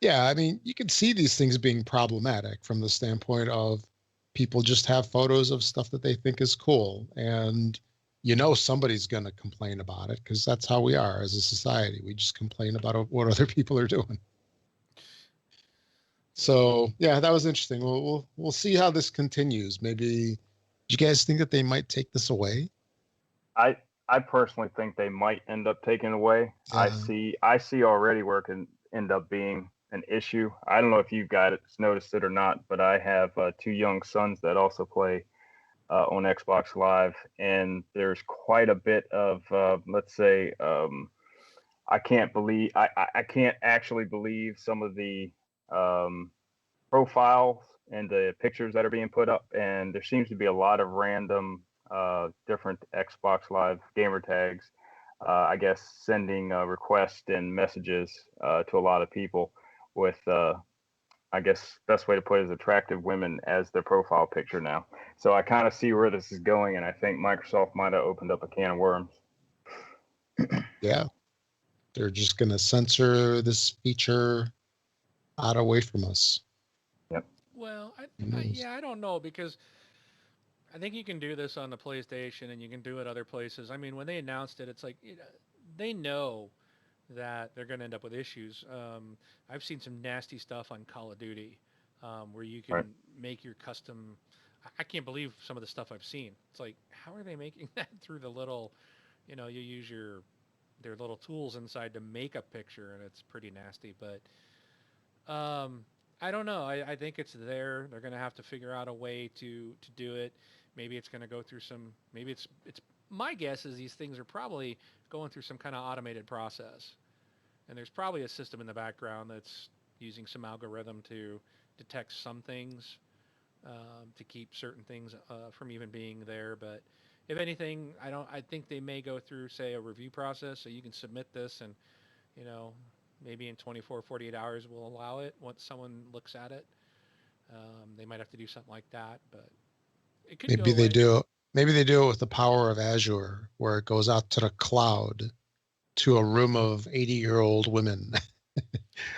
yeah, I mean, you can see these things being problematic from the standpoint of people just have photos of stuff that they think is cool. And somebody's going to complain about it because that's how we are as a society. We just complain about what other people are doing. Yeah. So yeah, that was interesting. We'll see how this continues. Maybe, do you guys think that they might take this away? I personally think they might end up taking it away. I see already where it can end up being an issue. I don't know if you guys noticed it or not, but I have two young sons that also play on Xbox Live, and there's quite a bit of let's say I can't actually believe some of the profiles and the pictures that are being put up, and there seems to be a lot of random different Xbox Live gamer tags. I guess sending requests and messages to a lot of people with, I guess, best way to put it is attractive women as their profile picture now. So I kind of see where this is going, and I think Microsoft might have opened up a can of worms. Yeah, they're just going to censor this feature out away from us. Yep. Well, Who knows? yeah, I don't know because I think you can do this on the PlayStation and you can do it other places. I mean, when they announced it, it's like they know that they're going to end up with issues. I've seen some nasty stuff on Call of Duty where you Right. can make your custom. I can't believe some of the stuff I've seen. It's like, how are they making that through the little, you use their little tools inside to make a picture, and it's pretty nasty. But I don't know. I think it's there. They're going to have to figure out a way to do it. Maybe it's going to go through some. Maybe it's. My guess is these things are probably going through some kind of automated process, and there's probably a system in the background that's using some algorithm to detect some things, to keep certain things from even being there. But if anything, I don't. I think they may go through, say, a review process, so you can submit this, and you know, maybe in 24, 48 hours we'll allow it once someone looks at it. They might have to do something like that, but it could go Maybe they away. do. Maybe they do it with the power of Azure, where it goes out to the cloud to a room of 80-year-old women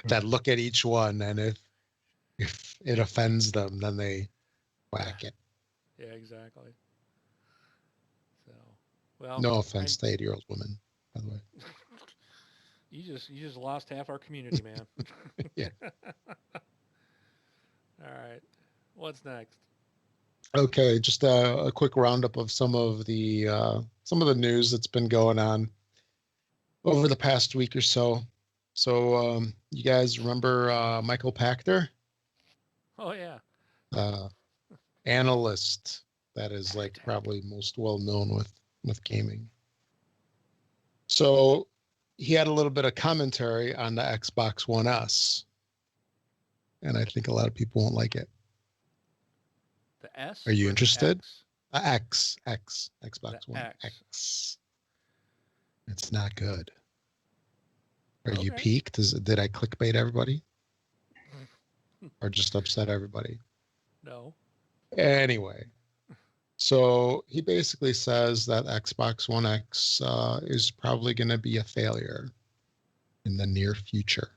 that look at each one, and if it offends them, then they whack it. Yeah, exactly. So, well, No I offense to 80-year-old women, by the way. you just lost half our community, man. Yeah. All right, what's next? Okay, just a quick roundup of some of the news that's been going on over the past week or so. So you guys remember Michael Pachter? Oh yeah. Uh, analyst that is like probably most well known with gaming. So he had a little bit of commentary on the Xbox One S, and I think a lot of people won't like it. The S Are you or the interested? X? Xbox The One X. X. It's not good. Are you Okay. peaked? Did I clickbait everybody or just upset everybody? No. Anyway, so he basically says that Xbox One X is probably going to be a failure in the near future.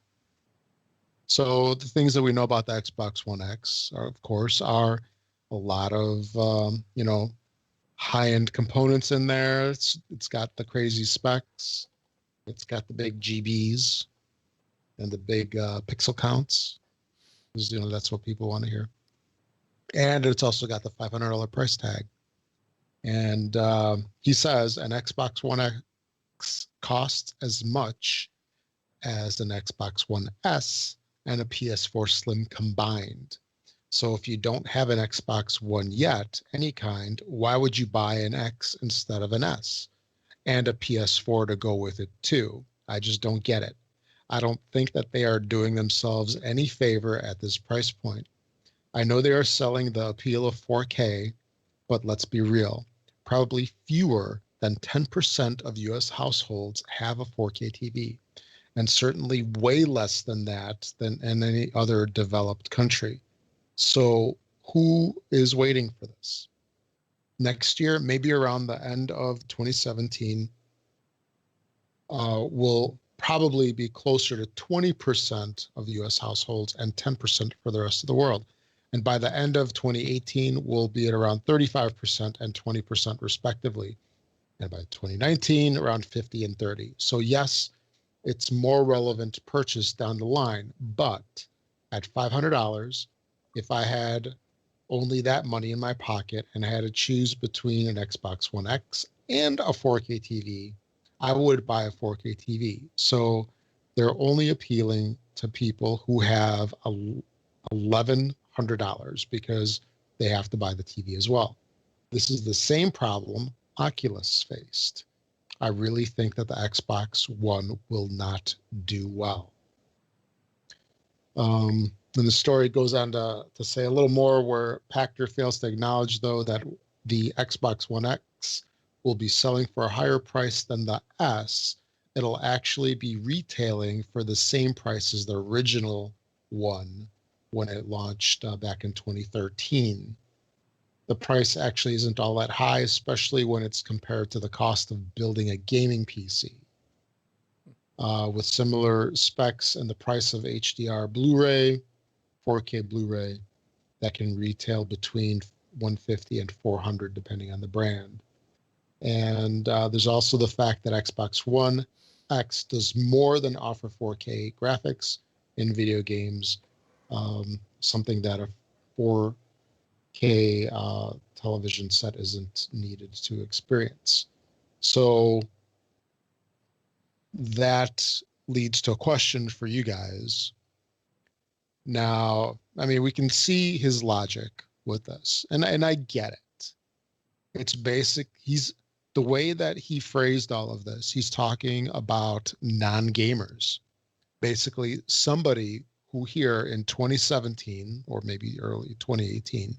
So the things that we know about the Xbox One X, are, of course, are a lot of high-end components in there. It's got the crazy specs. It's got the big GBs and the big pixel counts. Because, that's what people want to hear. And it's also got the $500 price tag. And he says an Xbox One X costs as much as an Xbox One S and a PS4 Slim combined. So if you don't have an Xbox One yet, any kind, why would you buy an X instead of an S? And a PS4 to go with it too. I just don't get it. I don't think that they are doing themselves any favor at this price point. I know they are selling the appeal of 4K, but let's be real. Probably fewer than 10% of US households have a 4K TV, and certainly way less than that than in any other developed country. So who is waiting for this? Next year, maybe around the end of 2017, will probably be closer to 20% of US households and 10% for the rest of the world. And by the end of 2018, we'll be at around 35% and 20% respectively. And by 2019, around 50 and 30. So yes, it's more relevant to purchase down the line, but at $500, if I had only that money in my pocket and I had to choose between an Xbox One X and a 4K TV, I would buy a 4K TV. So they're only appealing to people who have $1,100 because they have to buy the TV as well. This is the same problem Oculus faced. I really think that the Xbox One will not do well. And the story goes on to say a little more where Pachter fails to acknowledge, though, that the Xbox One X will be selling for a higher price than the S. It'll actually be retailing for the same price as the original one when it launched back in 2013. The price actually isn't all that high, especially when it's compared to the cost of building a gaming PC. With similar specs and the price of HDR Blu-ray, 4K Blu-ray, that can retail between 150 and 400 depending on the brand. And there's also the fact that Xbox One X does more than offer 4K graphics in video games, something that a 4K television set isn't needed to experience. So that leads to a question for you guys. Now, I mean, we can see his logic with this, and I get it. It's basic. The way that he phrased all of this, he's talking about non-gamers. Basically, somebody who here in 2017 or maybe early 2018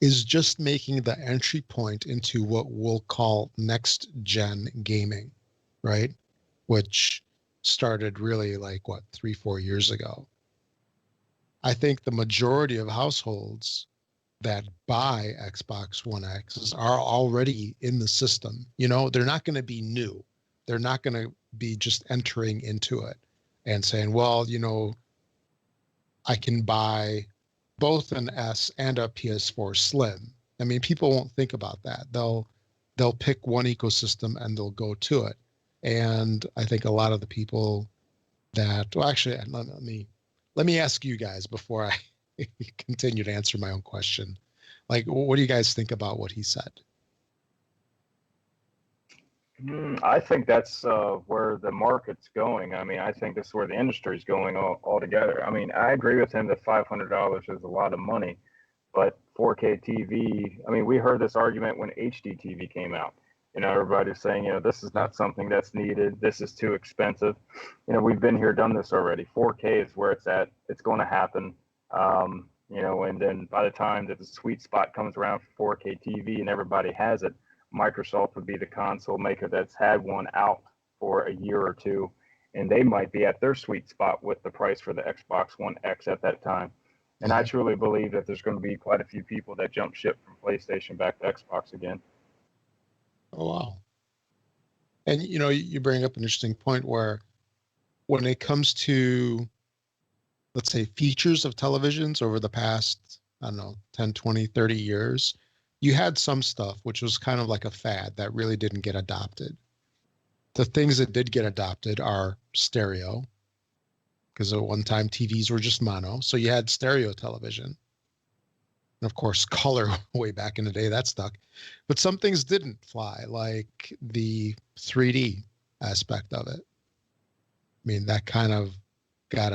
is just making the entry point into what we'll call next gen gaming, right? Which started really like 3-4 years ago. I think the majority of households that buy Xbox One X's are already in the system. They're not going to be new. They're not going to be just entering into it and saying, well, I can buy both an S and a PS4 Slim. I mean, people won't think about that. They'll pick one ecosystem and they'll go to it. And I think a lot of the people actually, let me ask you guys before I continue to answer my own question. Like, what do you guys think about what he said? I think that's where the market's going. I mean, I think that's where the industry's going altogether. I mean, I agree with him that $500 is a lot of money, but 4K TV, I mean, we heard this argument when HD TV came out. Everybody's saying, this is not something that's needed. This is too expensive. We've been here, done this already. 4K is where it's at. It's going to happen. And then by the time that the sweet spot comes around for 4K TV and everybody has it, Microsoft would be the console maker that's had one out for a year or two, and they might be at their sweet spot with the price for the Xbox One X at that time. And I truly believe that there's going to be quite a few people that jump ship from PlayStation back to Xbox again. Oh, wow. And, you bring up an interesting point where when it comes to, let's say, features of televisions over the past, I don't know, 10, 20, 30 years, you had some stuff which was kind of like a fad that really didn't get adopted. The things that did get adopted are stereo, because at one time TVs were just mono. So you had stereo television. And of course, color way back in the day, that stuck. But some things didn't fly, like the 3D aspect of it. I mean, that kind of got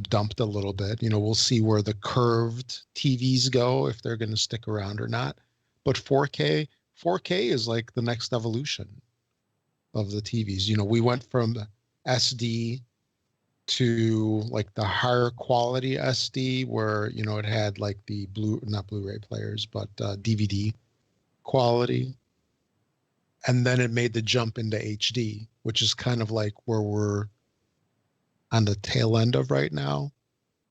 dumped a little bit. We'll see where the curved TVs go, if they're going to stick around or not. But 4K is like the next evolution of the TVs. We went from SD to like the higher quality SD, where it had like the not Blu-ray players, but DVD quality, and then it made the jump into HD, which is kind of like where we're on the tail end of right now.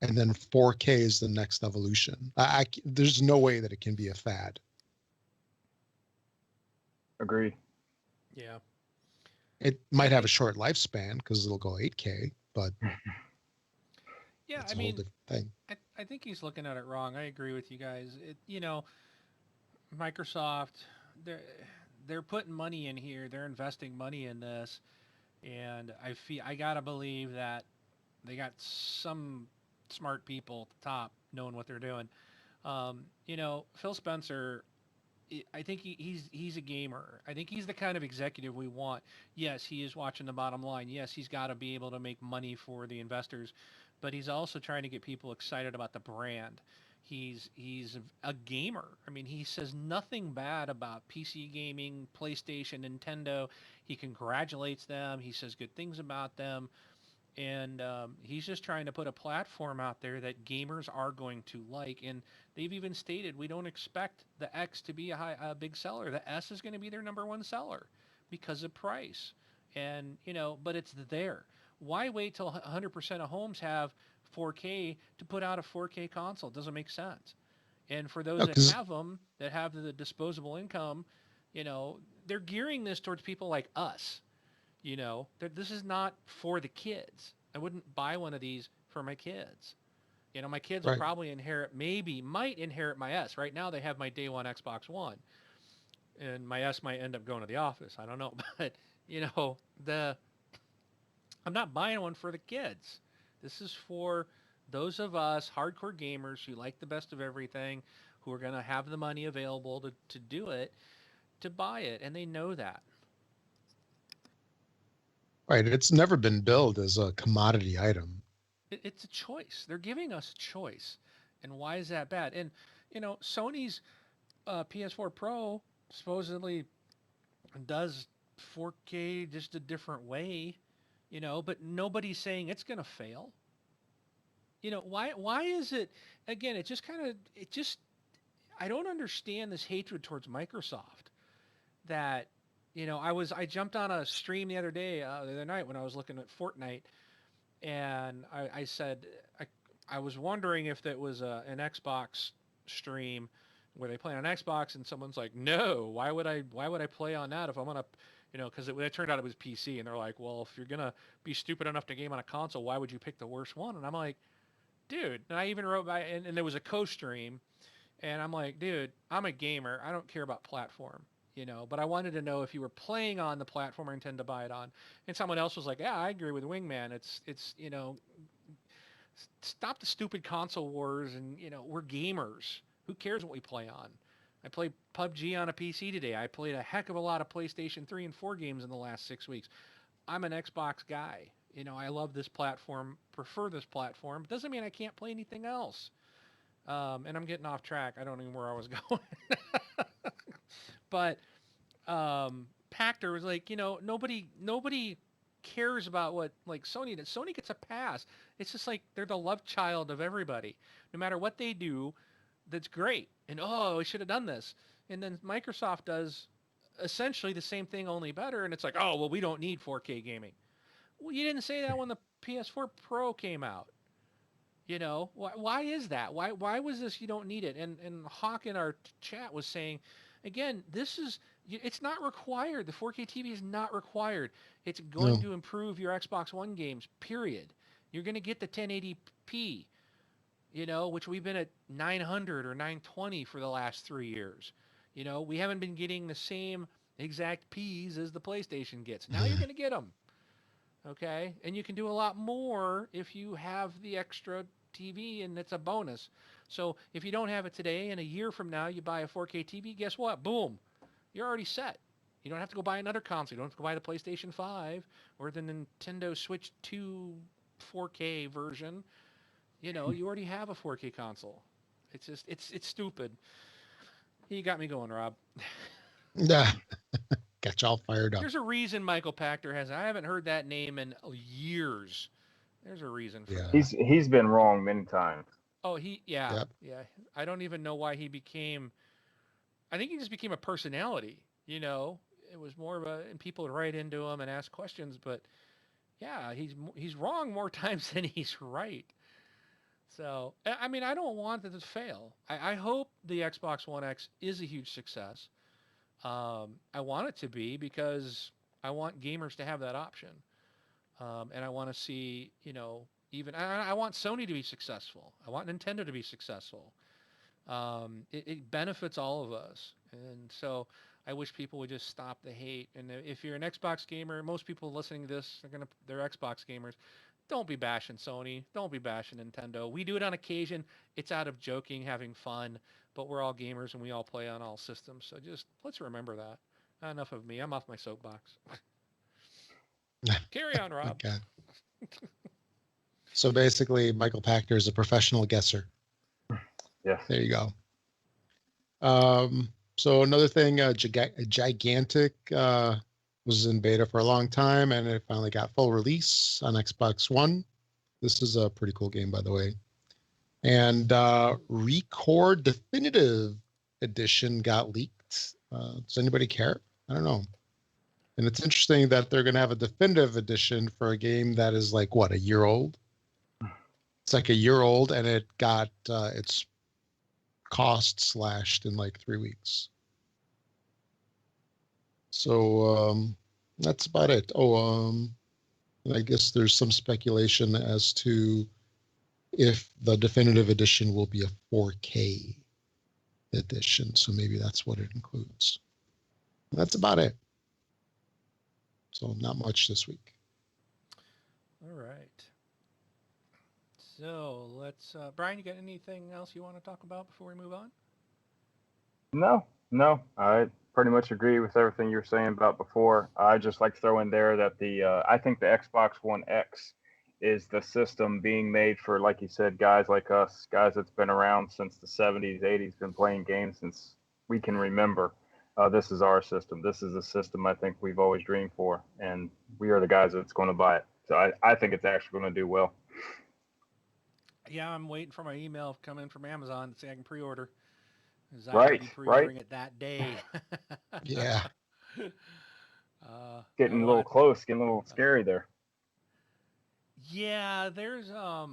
And then 4K is the next evolution. There's no way that it can be a fad. Agreed. Yeah. It might have a short lifespan because it'll go 8K, but yeah, it's a whole different thing. I think he's looking at it wrong. I agree with you guys. Microsoft, they're putting money in here. They're investing money in this, and I gotta believe that they got some smart people at the top knowing what they're doing. Phil Spencer, I think he's a gamer. I think he's the kind of executive we want. Yes, he is watching the bottom line. Yes, he's got to be able to make money for the investors, but he's also trying to get people excited about the brand. He's a gamer. I mean, he says nothing bad about PC gaming, PlayStation, Nintendo. He congratulates them. He says good things about them. And he's just trying to put a platform out there that gamers are going to like. And they've even stated we don't expect the X to be a big seller. The S is going to be their number one seller because of price. And but it's there. Why wait till 100% of homes have 4K to put out a 4K console? It doesn't make sense. And for those that have them, that have the disposable income, they're gearing this towards people like us. This is not for the kids. I wouldn't buy one of these for my kids. My kids will probably might inherit my S. Right now they have my day one Xbox One, and my S might end up going to the office. I don't know, but I'm not buying one for the kids. This is for those of us hardcore gamers who like the best of everything, who are going to have the money available to do it, to buy it, and they know that. Right. It's never been billed as a commodity item. It's a choice. They're giving us a choice. And why is that bad? And, Sony's PS4 Pro supposedly does 4K just a different way, but nobody's saying it's going to fail. Why is it, again, I don't understand this hatred towards Microsoft that, I jumped on a stream the other night when I was looking at Fortnite, and I said I was wondering if that was an Xbox stream where they play on Xbox, and someone's like, no, why would I play on that if I'm gonna, because it turned out it was PC, and they're like, well, if you're gonna be stupid enough to game on a console, why would you pick the worst one? And I'm like, dude, and I even wrote and there was a co-stream, and I'm like, dude, I'm a gamer, I don't care about platform. But I wanted to know if you were playing on the platform I intend to buy it on. And someone else was like, yeah, I agree with Wingman. It's stop the stupid console wars, and, we're gamers. Who cares what we play on? I played PUBG on a PC today. I played a heck of a lot of PlayStation 3 and 4 games in the last 6 weeks. I'm an Xbox guy. I love this platform, prefer this platform. Doesn't mean I can't play anything else. And I'm getting off track. I don't know where I was going. But Pactor was like, nobody cares about what like Sony does. Sony gets a pass. It's just like they're the love child of everybody. No matter what they do, that's great. And we should have done this. And then Microsoft does essentially the same thing, only better. And it's like, oh well, we don't need 4K gaming. Well, you didn't say that when the PS4 Pro came out. Why is that? Why was this? You don't need it. And Hawk in our chat was saying, again, it's not required. The 4K TV is not required. It's going No. to improve your Xbox One games. Period. You're going to get the 1080p. Which we've been at 900 or 920 for the last 3 years. We haven't been getting the same exact P's as the PlayStation gets. Now you're going to get them. Okay? And you can do a lot more if you have the extra TV, and it's a bonus. So if you don't have it today, and a year from now you buy a 4K TV, guess what? Boom. You're already set. You don't have to go buy another console. You don't have to go buy the PlayStation 5 or the Nintendo Switch 2 4K version. You already have a 4K console. It's just, it's stupid. You got me going, Rob. Yeah. Got you all fired up. There's a reason Michael Pachter I haven't heard that name in years. There's a reason for Yeah. that. He's been wrong many times. Oh, yeah. Yep. Yeah. I don't even know why he became, I think he just became a personality, It was more of and people would write into him and ask questions, but yeah, he's wrong more times than he's right. So, I mean, I don't want it to fail. I hope the Xbox One X is a huge success. I want it to be because I want gamers to have that option. And I want to see, I want Sony to be successful. I want Nintendo to be successful. It benefits all of us. And so I wish people would just stop the hate. And if you're an Xbox gamer, most people listening to this they're Xbox gamers. Don't be bashing Sony. Don't be bashing Nintendo. We do it on occasion. It's out of joking, having fun, but we're all gamers and we all play on all systems. So just let's remember that. Enough of me. I'm off my soapbox. Carry on, Rob. Okay. So basically, Michael Pachter is a professional guesser. Yeah. There you go. So another thing, Gigantic was in beta for a long time, and it finally got full release on Xbox One. This is a pretty cool game, by the way. And Record Definitive Edition got leaked. Does anybody care? I don't know. And it's interesting that they're going to have a definitive edition for a game that is like, what, a year old? It's like a year old, and it got its cost slashed in like 3 weeks. So that's about it. I guess there's some speculation as to if the definitive edition will be a 4K edition. So maybe that's what it includes. That's about it. So not much this week. All right. So let's, Brian, you got anything else you want to talk about before we move on? No. I pretty much agree with everything you were saying about before. I just like to throw in there that I think the Xbox One X is the system being made for, like you said, guys like us, guys that's been around since the 70s, 80s, been playing games since we can remember. This is our system. This is the system I think we've always dreamed for, and we are the guys that's going to buy it. So I think it's actually going to do well. Yeah, I'm waiting for my email come in from Amazon to say I can pre-order. I Right, will be pre-ordering it that day. Yeah. Getting a little close, getting a little scary there. Yeah, there's I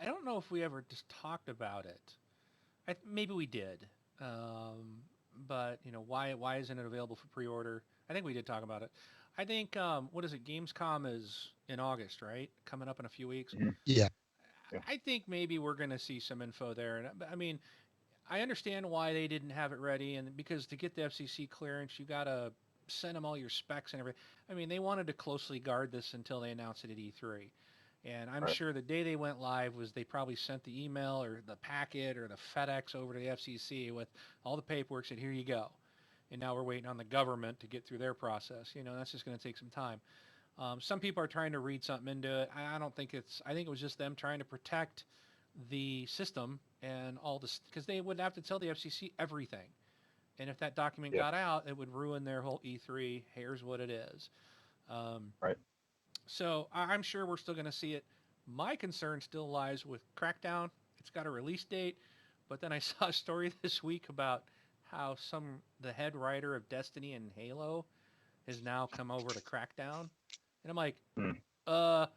don't know if we ever just talked about it. Maybe we did, but why isn't it available for pre-order? I think we did talk about it. I think what is it? Gamescom is in August, right? Coming up in a few weeks. Mhm. Yeah. I think maybe we're going to see some info there, and I mean, I understand why they didn't have it ready, and because to get the FCC clearance, you got to send them all your specs and everything. I mean, they wanted to closely guard this until they announced it at E3. And I'm Right. sure the day they went live was they probably sent the email or the packet or the FedEx over to the FCC with all the paperwork, said, here you go. And now we're waiting on the government to get through their process. That's just going to take some time. Some people are trying to read something into it. I don't think I think it was just them trying to protect the system and all this, because they would have to tell the FCC everything. And if that document Yeah. got out, it would ruin their whole E3. Here's what it is. Um, Right. so I'm sure we're still going to see it. My concern still lies with Crackdown. It's got a release date, but then I saw a story this week about how the head writer of Destiny and Halo has now come over to Crackdown, and I'm like, Hmm. uh,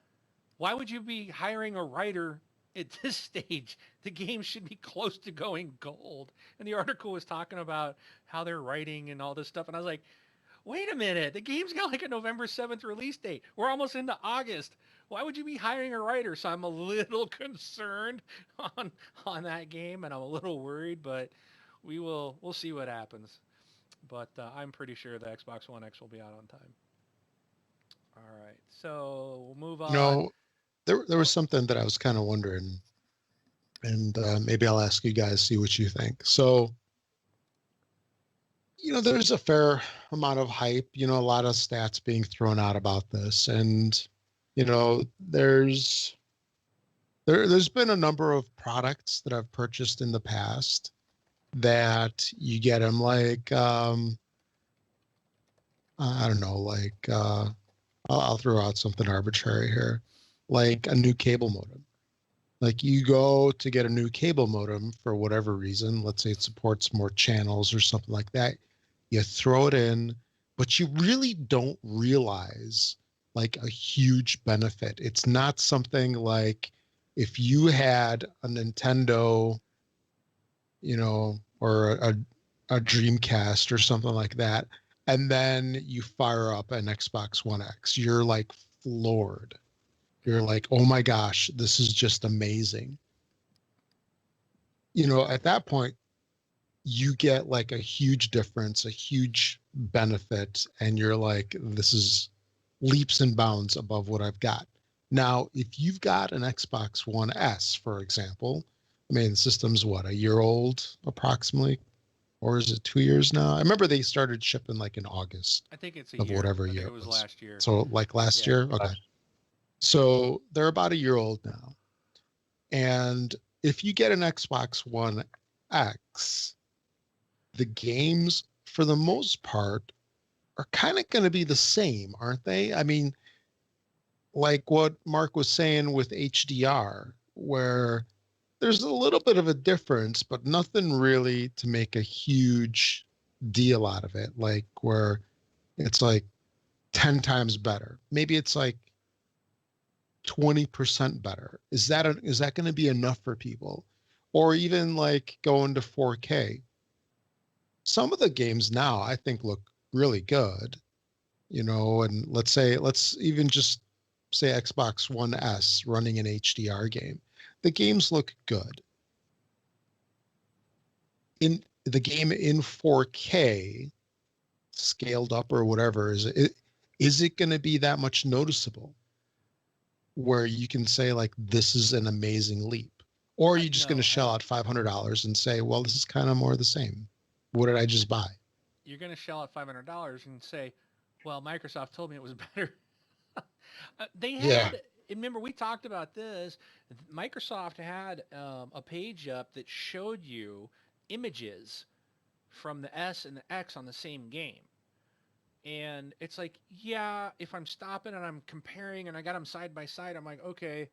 why would you be hiring a writer at this stage? The game should be close to going gold. And the article was talking about how they're writing and all this stuff, and I was like, wait a minute, the game's got like a November 7th release date. We're almost into August. Why would you be hiring a writer? So I'm a little concerned on on that game, and I'm a little worried, but we'll see what happens. But I'm pretty sure the Xbox One X will be out on time. All right, so we'll move You on. know, there was Oh, something that I was kind of wondering, and maybe I'll ask you guys, see what you think. So, there's a fair amount of hype, a lot of stats being thrown out about this. And, there's been a number of products that I've purchased in the past that you get them like, I don't know, like, I'll throw out something arbitrary here, like a new cable modem. Like you go to get a new cable modem for whatever reason, let's say it supports more channels or something like that. You throw it in, but you really don't realize like a huge benefit. It's not something like if you had a Nintendo, or a Dreamcast or something like that, and then you fire up an Xbox One X, you're like floored. You're like, oh my gosh, this is just amazing. At that point, you get like a huge difference, a huge benefit, and you're like, this is leaps and bounds above what I've got. Now, if you've got an Xbox One S, for example, I mean, the system's what, a year old approximately? Or is it 2 years now? I remember they started shipping like in August I think it's a of year. whatever I think year it it was was. last year. So like last Yeah. year? Okay. So they're about a year old now. And if you get an Xbox One X, the games, for the most part, are kind of going to be the same, aren't they? I mean, like what Mark was saying with HDR, where there's a little bit of a difference, but nothing really to make a huge deal out of it. Like where it's like 10 times better. Maybe it's like 20% better. Is that going to be enough for people? Or even like going to 4K. Some of the games now I think look really good, and let's even just say Xbox One S running an HDR game. The games look good. In the game in 4K scaled up or whatever, is it going to be that much noticeable where you can say like this is an amazing leap? Or are you just going to No, I shell don't. out $500 and say, well, this is kind of more the same? What did I just buy? You're going to shell out $500 and say, "Well, Microsoft told me it was better." They Yeah. had. Remember, we talked about this. Microsoft had a page up that showed you images from the S and the X on the same game. And it's like, yeah, if I'm stopping and I'm comparing and I got them side by side, I'm like, okay,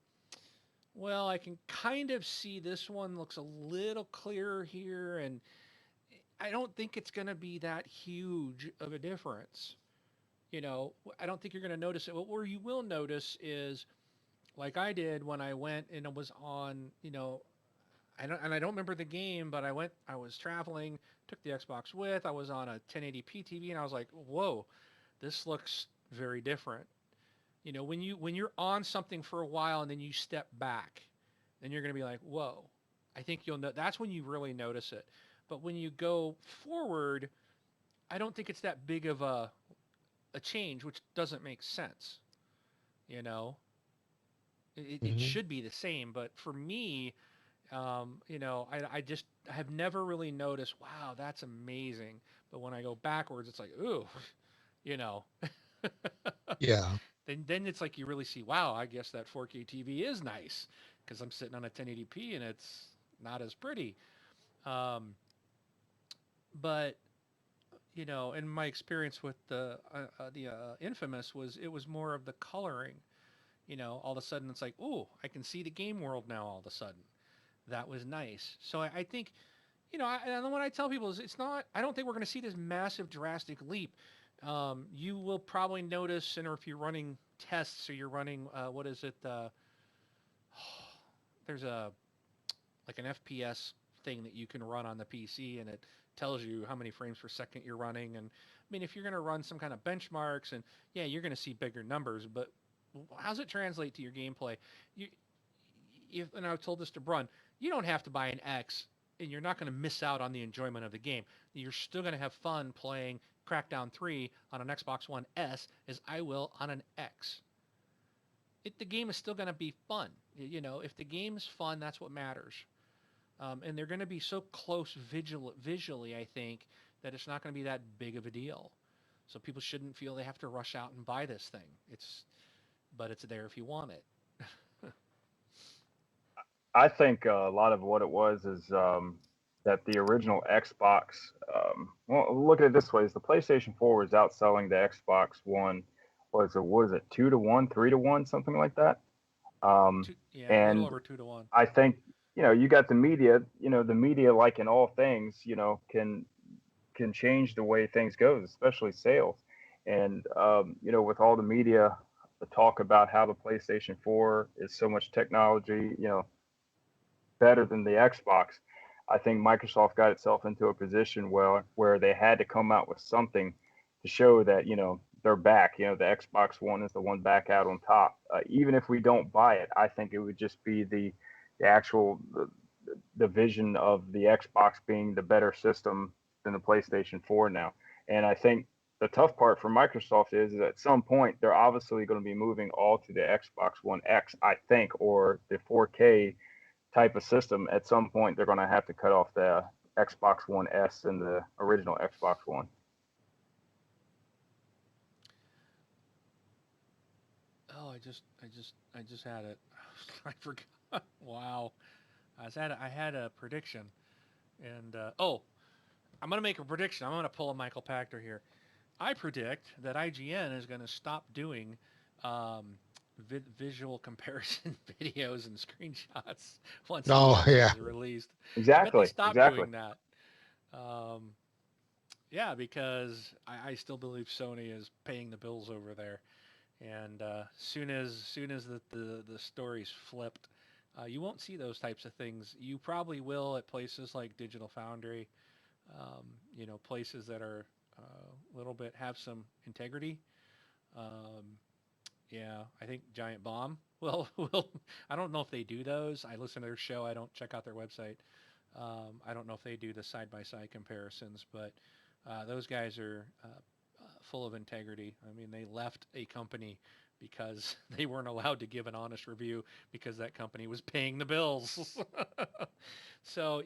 well, I can kind of see this one looks a little clearer here. And I don't think it's going to be that huge of a difference. I don't think you're going to notice it. But where you will notice is like I did when I went and it was on, I don't remember the game, but I was traveling, took the Xbox with, I was on a 1080p TV, and I was like, whoa, this looks very different. When you're on something for a while and then you step back, then you're going to be like, whoa. I think you'll know. That's when you really notice it. But when you go forward, I don't think it's that big of a change, which doesn't make sense. You know, It Mhm. should be the same, but for me, I have never really noticed, wow, that's amazing. But when I go backwards, it's like, ooh, you know, Yeah. then it's like you really see, wow, I guess that 4K TV is nice because I'm sitting on a 1080p and it's not as pretty. Um, but in my experience with the Infamous was it was more of the coloring. All of a sudden it's like, ooh, I can see the game world now. All of a sudden, that was nice. So I think, and what I tell people is, it's not. I don't think we're going to see this massive, drastic leap. You will probably notice, and or if you're running tests or you're running, what is it? There's a like an FPS thing that you can run on the PC, and it tells you how many frames per second you're running. And I mean, if you're going to run some kind of benchmarks, and yeah, you're going to see bigger numbers, but how does it translate to your gameplay? You, and I've told this to Brun, you don't have to buy an X, and you're not going to miss out on the enjoyment of the game. You're still going to have fun playing Crackdown 3 on an Xbox One S as I will on an X. The game is still going to be fun. If the game is fun, that's what matters. And they're going to be so close visually, I think, that it's not going to be that big of a deal. So people shouldn't feel they have to rush out and buy this thing. But it's there if you want it. I think a lot of what it was is that the original Xbox. Well, look at it this way: is the PlayStation 4 was outselling the Xbox One. What is it, 2 to 1, 3 to 1, something like that? Um, Yeah, a little and over 2 to 1. I think you got the media. The media, like in all things, can change the way things goes, especially sales. And with all the media, the talk about how the PlayStation 4 is so much technology, better than the Xbox. I think Microsoft got itself into a position where they had to come out with something to show that they're back. The Xbox One is the one back out on top. Even if we don't buy it, I think it would just be the actual the vision of the Xbox being the better system than the PlayStation 4 now. And I think the tough part for Microsoft is at some point they're obviously going to be moving all to the Xbox One X, I think, or the 4K type of system. At some point, they're going to have to cut off the Xbox One S and the original Xbox One. Oh, I just had it. I forgot. Wow. I had a prediction, and I'm gonna make a prediction. I'm gonna pull a Michael Pachter here. I predict that IGN is gonna stop doing um, visual comparison videos and screenshots once the Oh X yeah. is released. I bet they Exactly, stop exactly. doing that. Um, yeah, because I still believe Sony is paying the bills over there. And soon as the story's flipped, you won't see those types of things. You probably will at places like Digital Foundry, places that are a little bit have some integrity. Um, yeah, I think Giant Bomb. Well, I don't know if they do those. I listen to their show. I don't check out their website. I don't know if they do the side by side comparisons, but those guys are full of integrity. I mean, they left a company because they weren't allowed to give an honest review because that company was paying the bills. So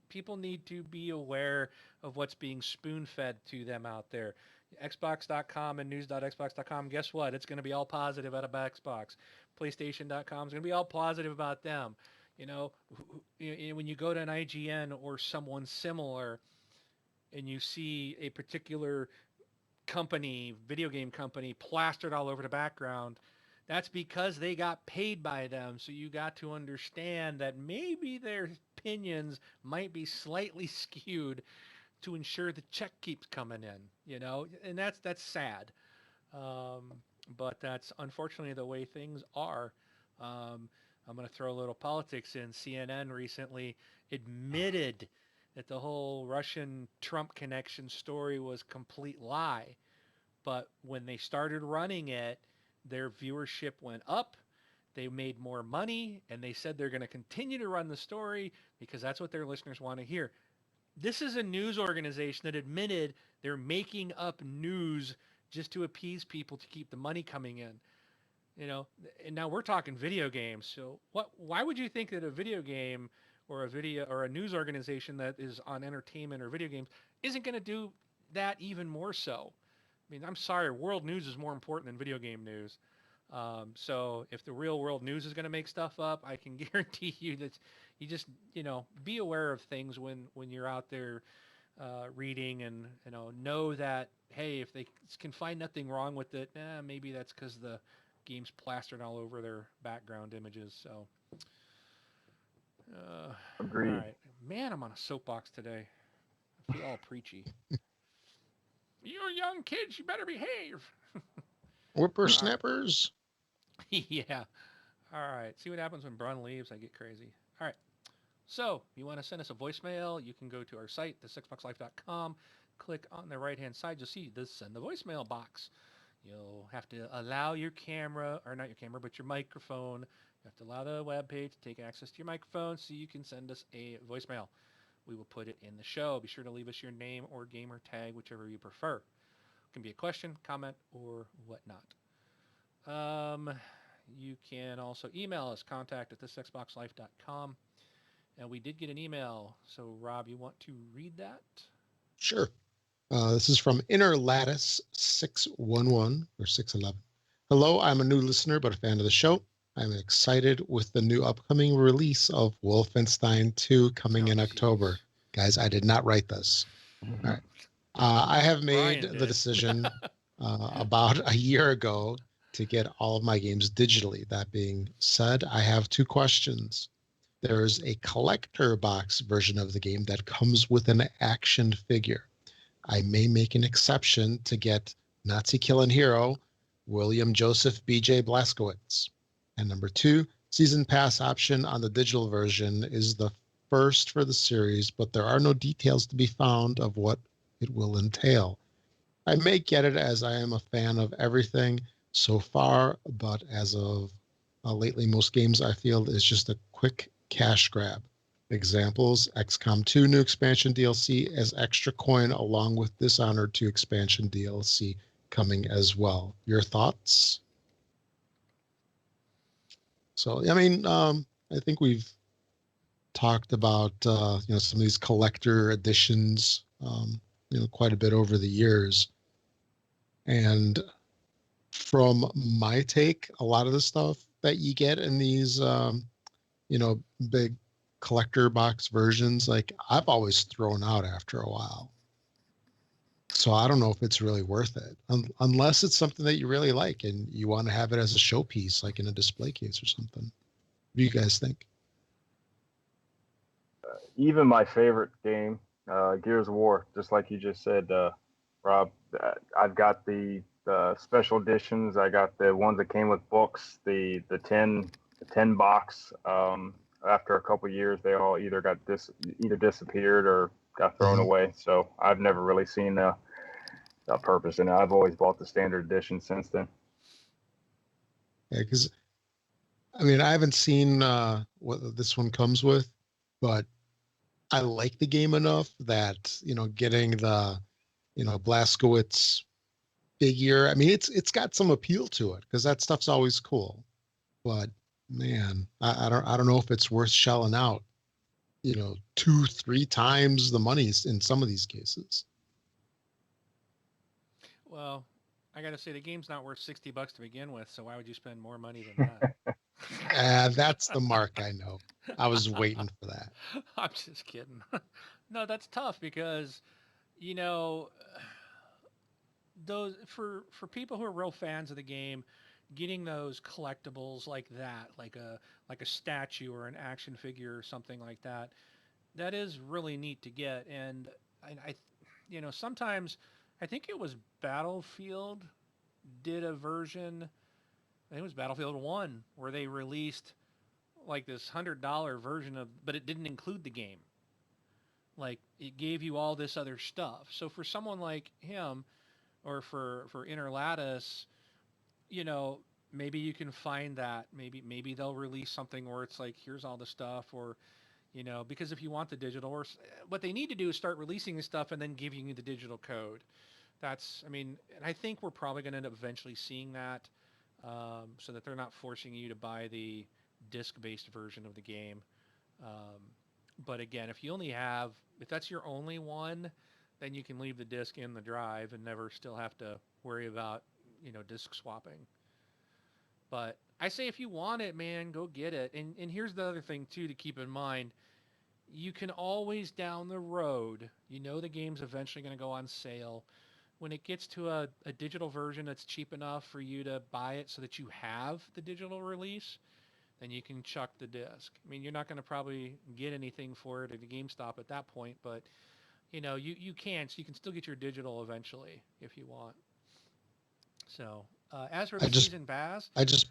people need to be aware of what's being spoon fed to them out there. Xbox.com and news.xbox.com, guess what? It's going to be all positive out of Xbox. PlayStation.com is going to be all positive about them. When you go to an IGN or someone similar and you see a particular company, video game company, plastered all over the background, that's because they got paid by them. So you got to understand that maybe their opinions might be slightly skewed to ensure the check keeps coming in, and that's sad. Um, but that's unfortunately the way things are. Um, I'm going to throw a little politics in. CNN recently admitted that the whole Russian Trump connection story was complete lie. But when they started running it, their viewership went up. They made more money, and they said they're going to continue to run the story because that's what their listeners want to hear. This is a news organization that admitted they're making up news just to appease people to keep the money coming in. And now we're talking video games. So why would you think that a video game or a video or a news organization that is on entertainment or video games isn't going to do that even more so? I mean, I'm sorry, world news is more important than video game news. So if the real world news is going to make stuff up, I can guarantee you that you just, be aware of things when you're out there reading, and know that, hey, if they can find nothing wrong with it, maybe that's because the game's plastered all over their background images. So, all Agreed. right, man, I'm on a soapbox today. I feel all preachy. You young kids, you better behave. All right. Whippersnappers. Yeah. All right. See what happens when Brun leaves. I get crazy. All right. So, you want to send us a voicemail, you can go to our site, the6boxlife.com. Click on the right-hand side. You'll see the send the voicemail box. You'll have to allow your camera, or not your camera, but your microphone. You have to allow the web page to take access to your microphone so you can send us a voicemail. We will put it in the show. Be sure to leave us your name or gamer tag, whichever you prefer. It can be a question, comment, or whatnot. You can also email us, contact at thisxboxlife.com. And we did get an email. So, Rob, you want to read that? Sure. This is from Inner Lattice 611 or 611. Hello, I'm a new listener but a fan of the show. I'm excited with the new upcoming release of Wolfenstein 2 coming in October. Guys, I did not write this. All right. I have made the decision about a year ago to get all of my games digitally. That being said, I have two questions. There's a collector box version of the game that comes with an action figure. I may make an exception to get Nazi killing hero William Joseph B.J. Blazkowicz. And number two, season pass option on the digital version is the first for the series, but there are no details to be found of what it will entail. I may get it as I am a fan of everything so far, but as of lately, most games I feel is just a quick cash grab. Examples, XCOM 2 new expansion DLC as extra coin along with Dishonored 2 expansion DLC coming as well. Your thoughts? So, I mean, I think we've talked about, some of these collector editions, quite a bit over the years. And from my take, a lot of the stuff that you get in these, big collector box versions, like I've always thrown out after a while. So I don't know if it's really worth it, unless it's something that you really like and you want to have it as a showpiece, like in a display case or something. What do you guys think? Even my favorite game, Gears of War, just like you just said, Rob, I've got the special editions. I got the ones that came with books, the 10 box. After a couple of years, they all either disappeared or got thrown away. So I've never really seen a purpose in it. I've always bought the standard edition since then. Yeah, because I mean, I haven't seen what this one comes with, but I like the game enough that, getting the, Blazkowicz figure. I mean, it's got some appeal to it because that stuff's always cool. But man, I don't know if it's worth shelling out, 2-3 times the money in some of these cases. Well, I got to say the game's not worth $60 to begin with, so why would you spend more money than that? That's the mark, I know. I was waiting for that. I'm just kidding. No, that's tough because, those for people who are real fans of the game, getting those collectibles like that, like a statue or an action figure or something like that, that is really neat to get. And I sometimes I think it was Battlefield did a version. I think it was Battlefield 1 where they released like this $100 version of, but it didn't include the game. Like it gave you all this other stuff. So for someone like him, or for Inner Lattice, maybe you can find that. Maybe they'll release something where it's like, here's all the stuff, or because if you want the digital, or what they need to do is start releasing the stuff and then giving you the digital code. And I think we're probably going to end up eventually seeing that. so that they're not forcing you to buy the disc-based version of the game. Um, but again, if that's your only one, then you can leave the disc in the drive and never still have to worry about, disc swapping. But I say if you want it, man, go get it. And here's the other thing too to keep in mind. You can always down the road, the game's eventually going to go on sale. When it gets to a digital version that's cheap enough for you to buy it so that you have the digital release, then you can chuck the disc. I mean, you're not going to probably get anything for it at a GameStop at that point, but you can, so you can still get your digital eventually if you want. So as for I the just season pass, I just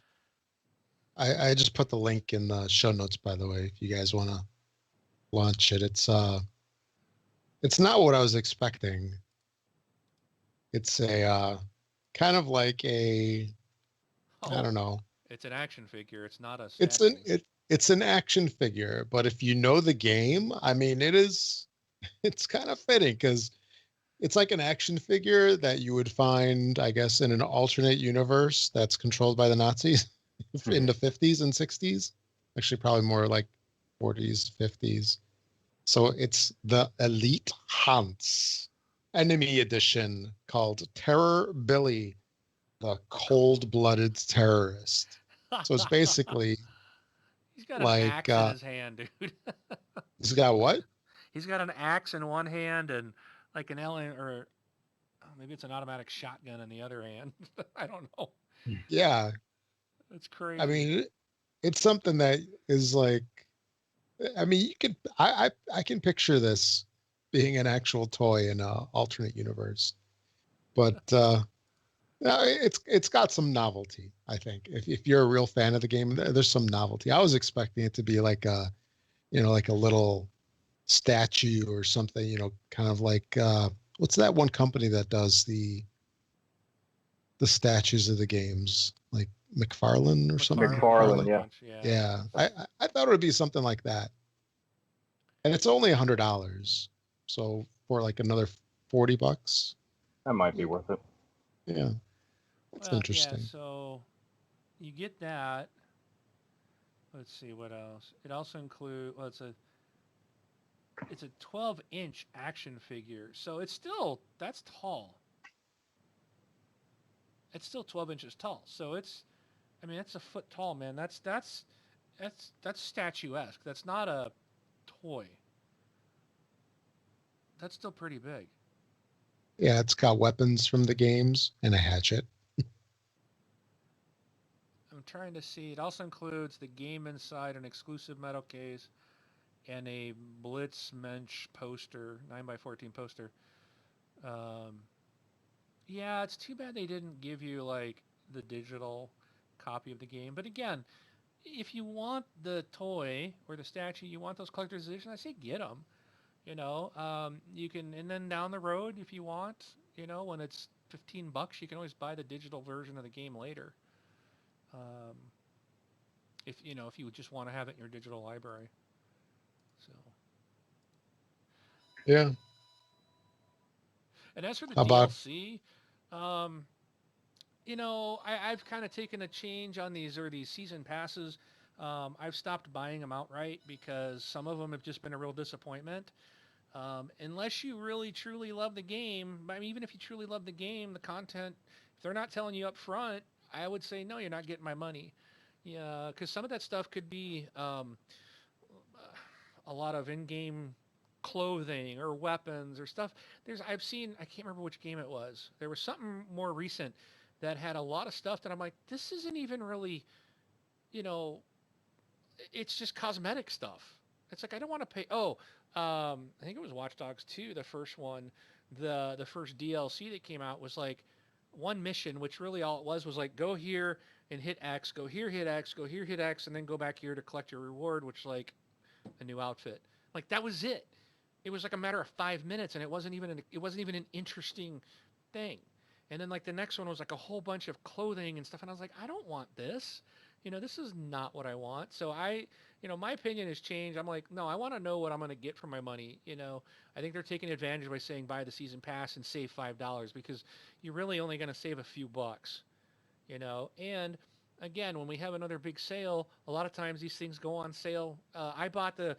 I just put the link in the show notes, by the way, if you guys want to launch it. It's not what I was expecting. It's a kind of like I don't know. it's an action figure. It's not a It's statue. it's an action figure, but if you know the game, I mean, it's kind of fitting because it's like an action figure that you would find, I guess, in an alternate universe that's controlled by the Nazis in the 50s and 60s. Actually, probably more like 40s, 50s. So it's the Elite Hunts Enemy Edition called Terror Billy, the Cold-Blooded Terrorist. So it's basically He's got an like axe in his hand, dude. he's got what? He's got an axe in one hand and like an alien, or maybe it's an automatic shotgun in the other hand. I don't know. Yeah, It's I crazy. mean, it's something that is like, I mean, you could, I can picture this being an actual toy in a alternate universe, but no, it's got some novelty. I think if you're a real fan of the game, there's some novelty. I was expecting it to be like like a little statue or something, kind of like what's that one company that does the statues of the games, like McFarlane or something. McFarlane does McFarlane, a yeah. bunch, yeah. Yeah, I thought it would be something like that, and it's only $100, so for like another $40. That might be worth it. Yeah, that's Well, yeah, interesting. so you get that. Let's see what else. It also includes, well, it's a 12-inch action figure. So that's tall. It's still 12 inches tall. So I mean, that's a foot tall, man. That's statuesque. That's not a toy. That's still pretty big. Yeah, it's got weapons from the games and a hatchet. I'm trying to see. It also includes the game inside, an exclusive metal case, and a Blitzmensch poster, 9x14 poster. Um, yeah, it's too bad they didn't give you like the digital copy of the game. But again, if you want the toy or the statue, you want those collector's edition, I say get them. You can, and then down the road, if you want, when it's $15, you can always buy the digital version of the game later. Um, if you just want to have it in your digital library. So, Yeah. and as for the How about DLC, um, I've kind of taken a change on these season passes. I've stopped buying them outright because some of them have just been a real disappointment. Unless you really truly love the game, I mean, even if you truly love the game, the content, if they're not telling you up front, I would say no, you're not getting my money. Yeah, because some of that stuff could be a lot of in-game clothing or weapons or stuff. I've seen, I can't remember which game it was. There was something more recent that had a lot of stuff that I'm like, this isn't even really, you know, it's just cosmetic stuff. It's like I don't want to pay. Oh, I think it was Watch Dogs 2, the first one. The first DLC that came out was like one mission, which really all it was like go here and hit X, go here, hit X, go here, hit X, and then go back here to collect your reward, which like a new outfit. Like that was it. It was like a matter of 5 minutes, and it wasn't even an interesting thing. And then like the next one was like a whole bunch of clothing and stuff, and I was like, I don't want this. This is not what I want. So my opinion has changed. I'm like, no, I want to know what I'm going to get for my money. I think they're taking advantage by saying buy the season pass and save $5 because you're really only going to save a few bucks. And again, when we have another big sale, a lot of times these things go on sale. I bought the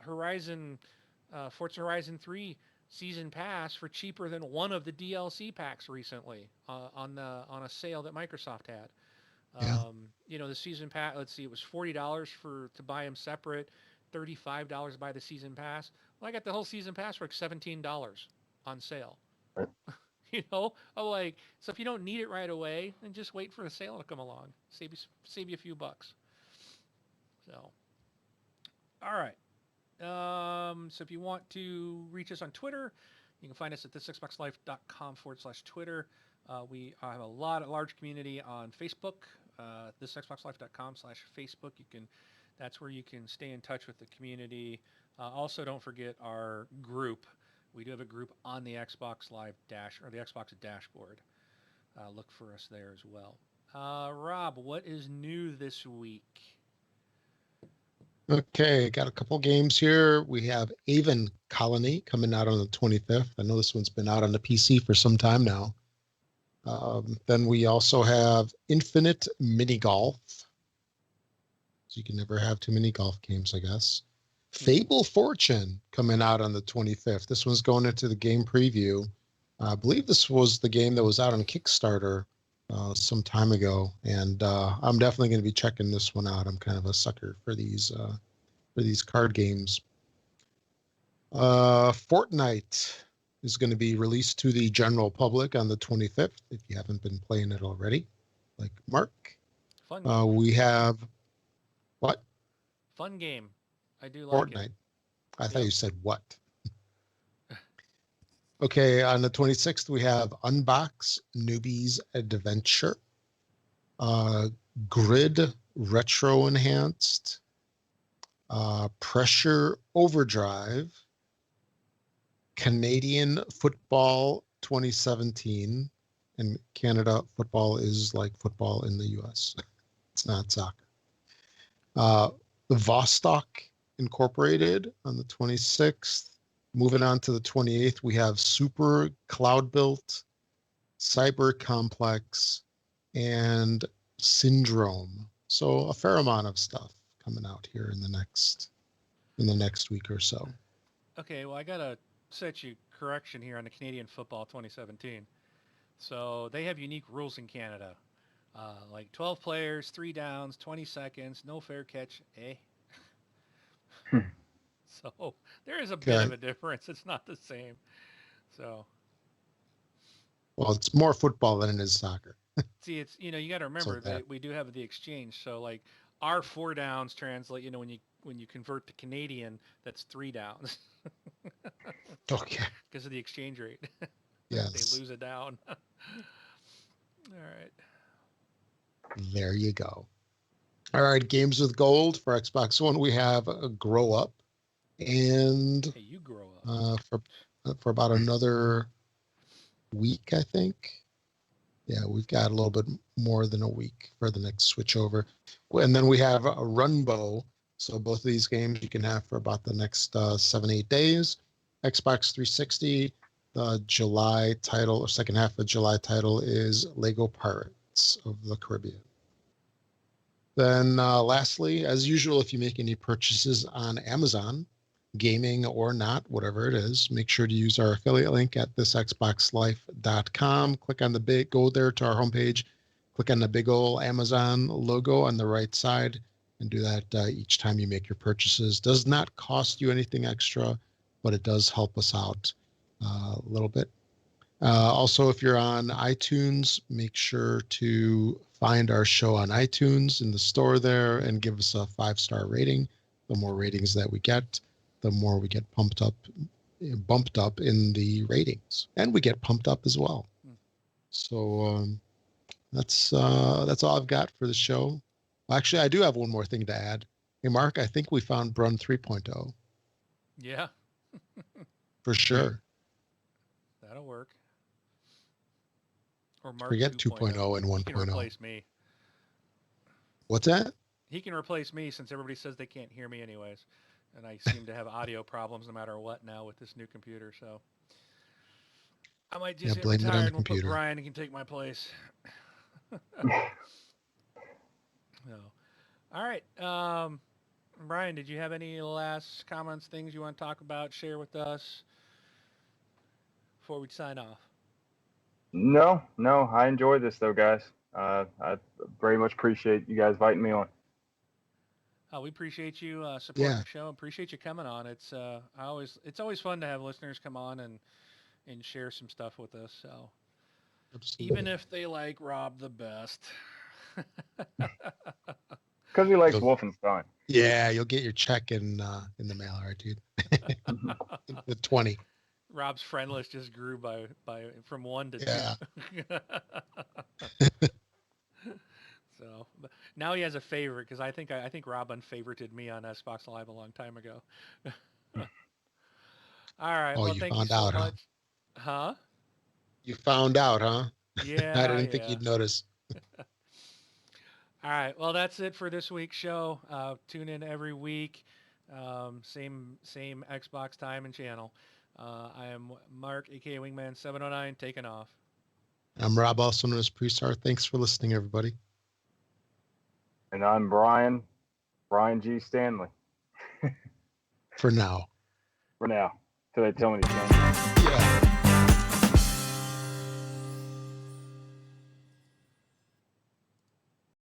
Horizon Forza Horizon 3 season pass for cheaper than one of the DLC packs recently on a sale that Microsoft had. Yeah. The season pass. Let's see, it was $40 to buy them separate, $35 to buy the season pass. Well, I got the whole season pass for like $17 on sale. Right. I'm like, so if you don't need it right away, then just wait for the sale to come along. Save you a few bucks. So, all right. So if you want to reach us on Twitter, you can find us at thisxboxlife.com/Twitter. We have a large community on Facebook, thisxboxlife.com/Facebook. That's where you can stay in touch with the community. Also, don't forget our group. We do have a group on the Xbox Live or the Xbox dashboard. Look for us there as well. Rob, what is new this week? Okay, got a couple games here. We have Aven Colony coming out on the 25th. I know this one's been out on the PC for some time now. Then we also have Infinite Mini Golf. So you can never have too many golf games, I guess. Fable Fortune coming out on the 25th. This one's going into the game preview. I believe this was the game that was out on Kickstarter some time ago, and I'm definitely going to be checking this one out. I'm kind of a sucker for these card games. Fortnite is going to be released to the general public on the 25th if you haven't been playing it already, like Mark. Fun game. We have what? Fun game. I do like Fortnite. it. I thought you said what? Okay, on the 26th, we have Unbox Newbies Adventure, Grid Retro Enhanced, Pressure Overdrive, Canadian Football 2017, and Canada football is like football in the US. It's not soccer. The Vostok Incorporated on the 26th. Moving on to the 28th, we have Super Cloud Built, Cyber Complex, and Syndrome. So a fair amount of stuff coming out here in the next week or so. Okay, well, I got to set you correction here on the Canadian Football 2017. So they have unique rules in Canada. Like 12 players, 3 downs, 20 seconds, no fair catch. So there is a bit of a difference. It's not the same. So. Well, it's more football than it is soccer. See, it's you got to remember that we do have the exchange. So like our 4 downs translate. When you convert to Canadian, that's 3 downs. Okay. Because of the exchange rate. Yes. They lose a down. All right. There you go. All right, Games with Gold for Xbox One. We have a Grow Up, and hey, you grow up for about another week, I think. Yeah, we've got a little bit more than a week for the next switch over, and then we have a Runbow. So both of these games you can have for about the next 7-8 days. Xbox 360, the July title or second half of July title is Lego Pirates of the Caribbean. Then lastly, as usual, if you make any purchases on Amazon, gaming or not, whatever it is, make sure to use our affiliate link at thisxboxlife.com. Click on go there to our homepage, click on the big old Amazon logo on the right side, and do that each time you make your purchases. Does not cost you anything extra, but it does help us out a little bit. Also, if you're on iTunes, make sure to find our show on iTunes in the store there and give us a 5-star rating. The more ratings that we get, the more we get bumped up in the ratings, and we get pumped up as well. So that's all I've got for the show. Actually, I do have one more thing to add. Hey, Mark, I think we found Brun 3.0. Yeah. For sure. That'll work. Or Mark Forget 2.0 and 1.0. He can replace me. What's that? He can replace me since everybody says they can't hear me anyways. And I seem to have audio problems no matter what now with this new computer. So I might just get blame it on retired the and we'll put computer. Brian who can take my place. So, all right. Brian, did you have any last comments, things you want to talk about, share with us before we sign off? No, no, I enjoyed this though, guys. I very much appreciate you guys inviting me on. We appreciate you supporting Yeah, the show. Appreciate you coming on. It's always fun to have listeners come on and share some stuff with us. So even absolutely. if they like Rob the best. Because he likes You'll, Wolfenstein. yeah, you'll get your check in the mail, all right, dude. The 20. Rob's friend list just grew by from 1 to 2. Yeah. So now he has a favorite because I think Rob unfavorited me on Xbox Live a long time ago. All right. Oh, Well, you thank you found so out, huh? much. Huh? You found out, huh? I Yeah, didn't think yeah. you'd notice. All right. Well, that's it for this week's show. Tune in every week. Same Xbox time and channel. I am Mark, aka Wingman 709, taking off. I'm Rob, also known as Prestar. Thanks for listening, everybody. And I'm Brian G. Stanley, For now. for now, till they tell me to change. Yeah.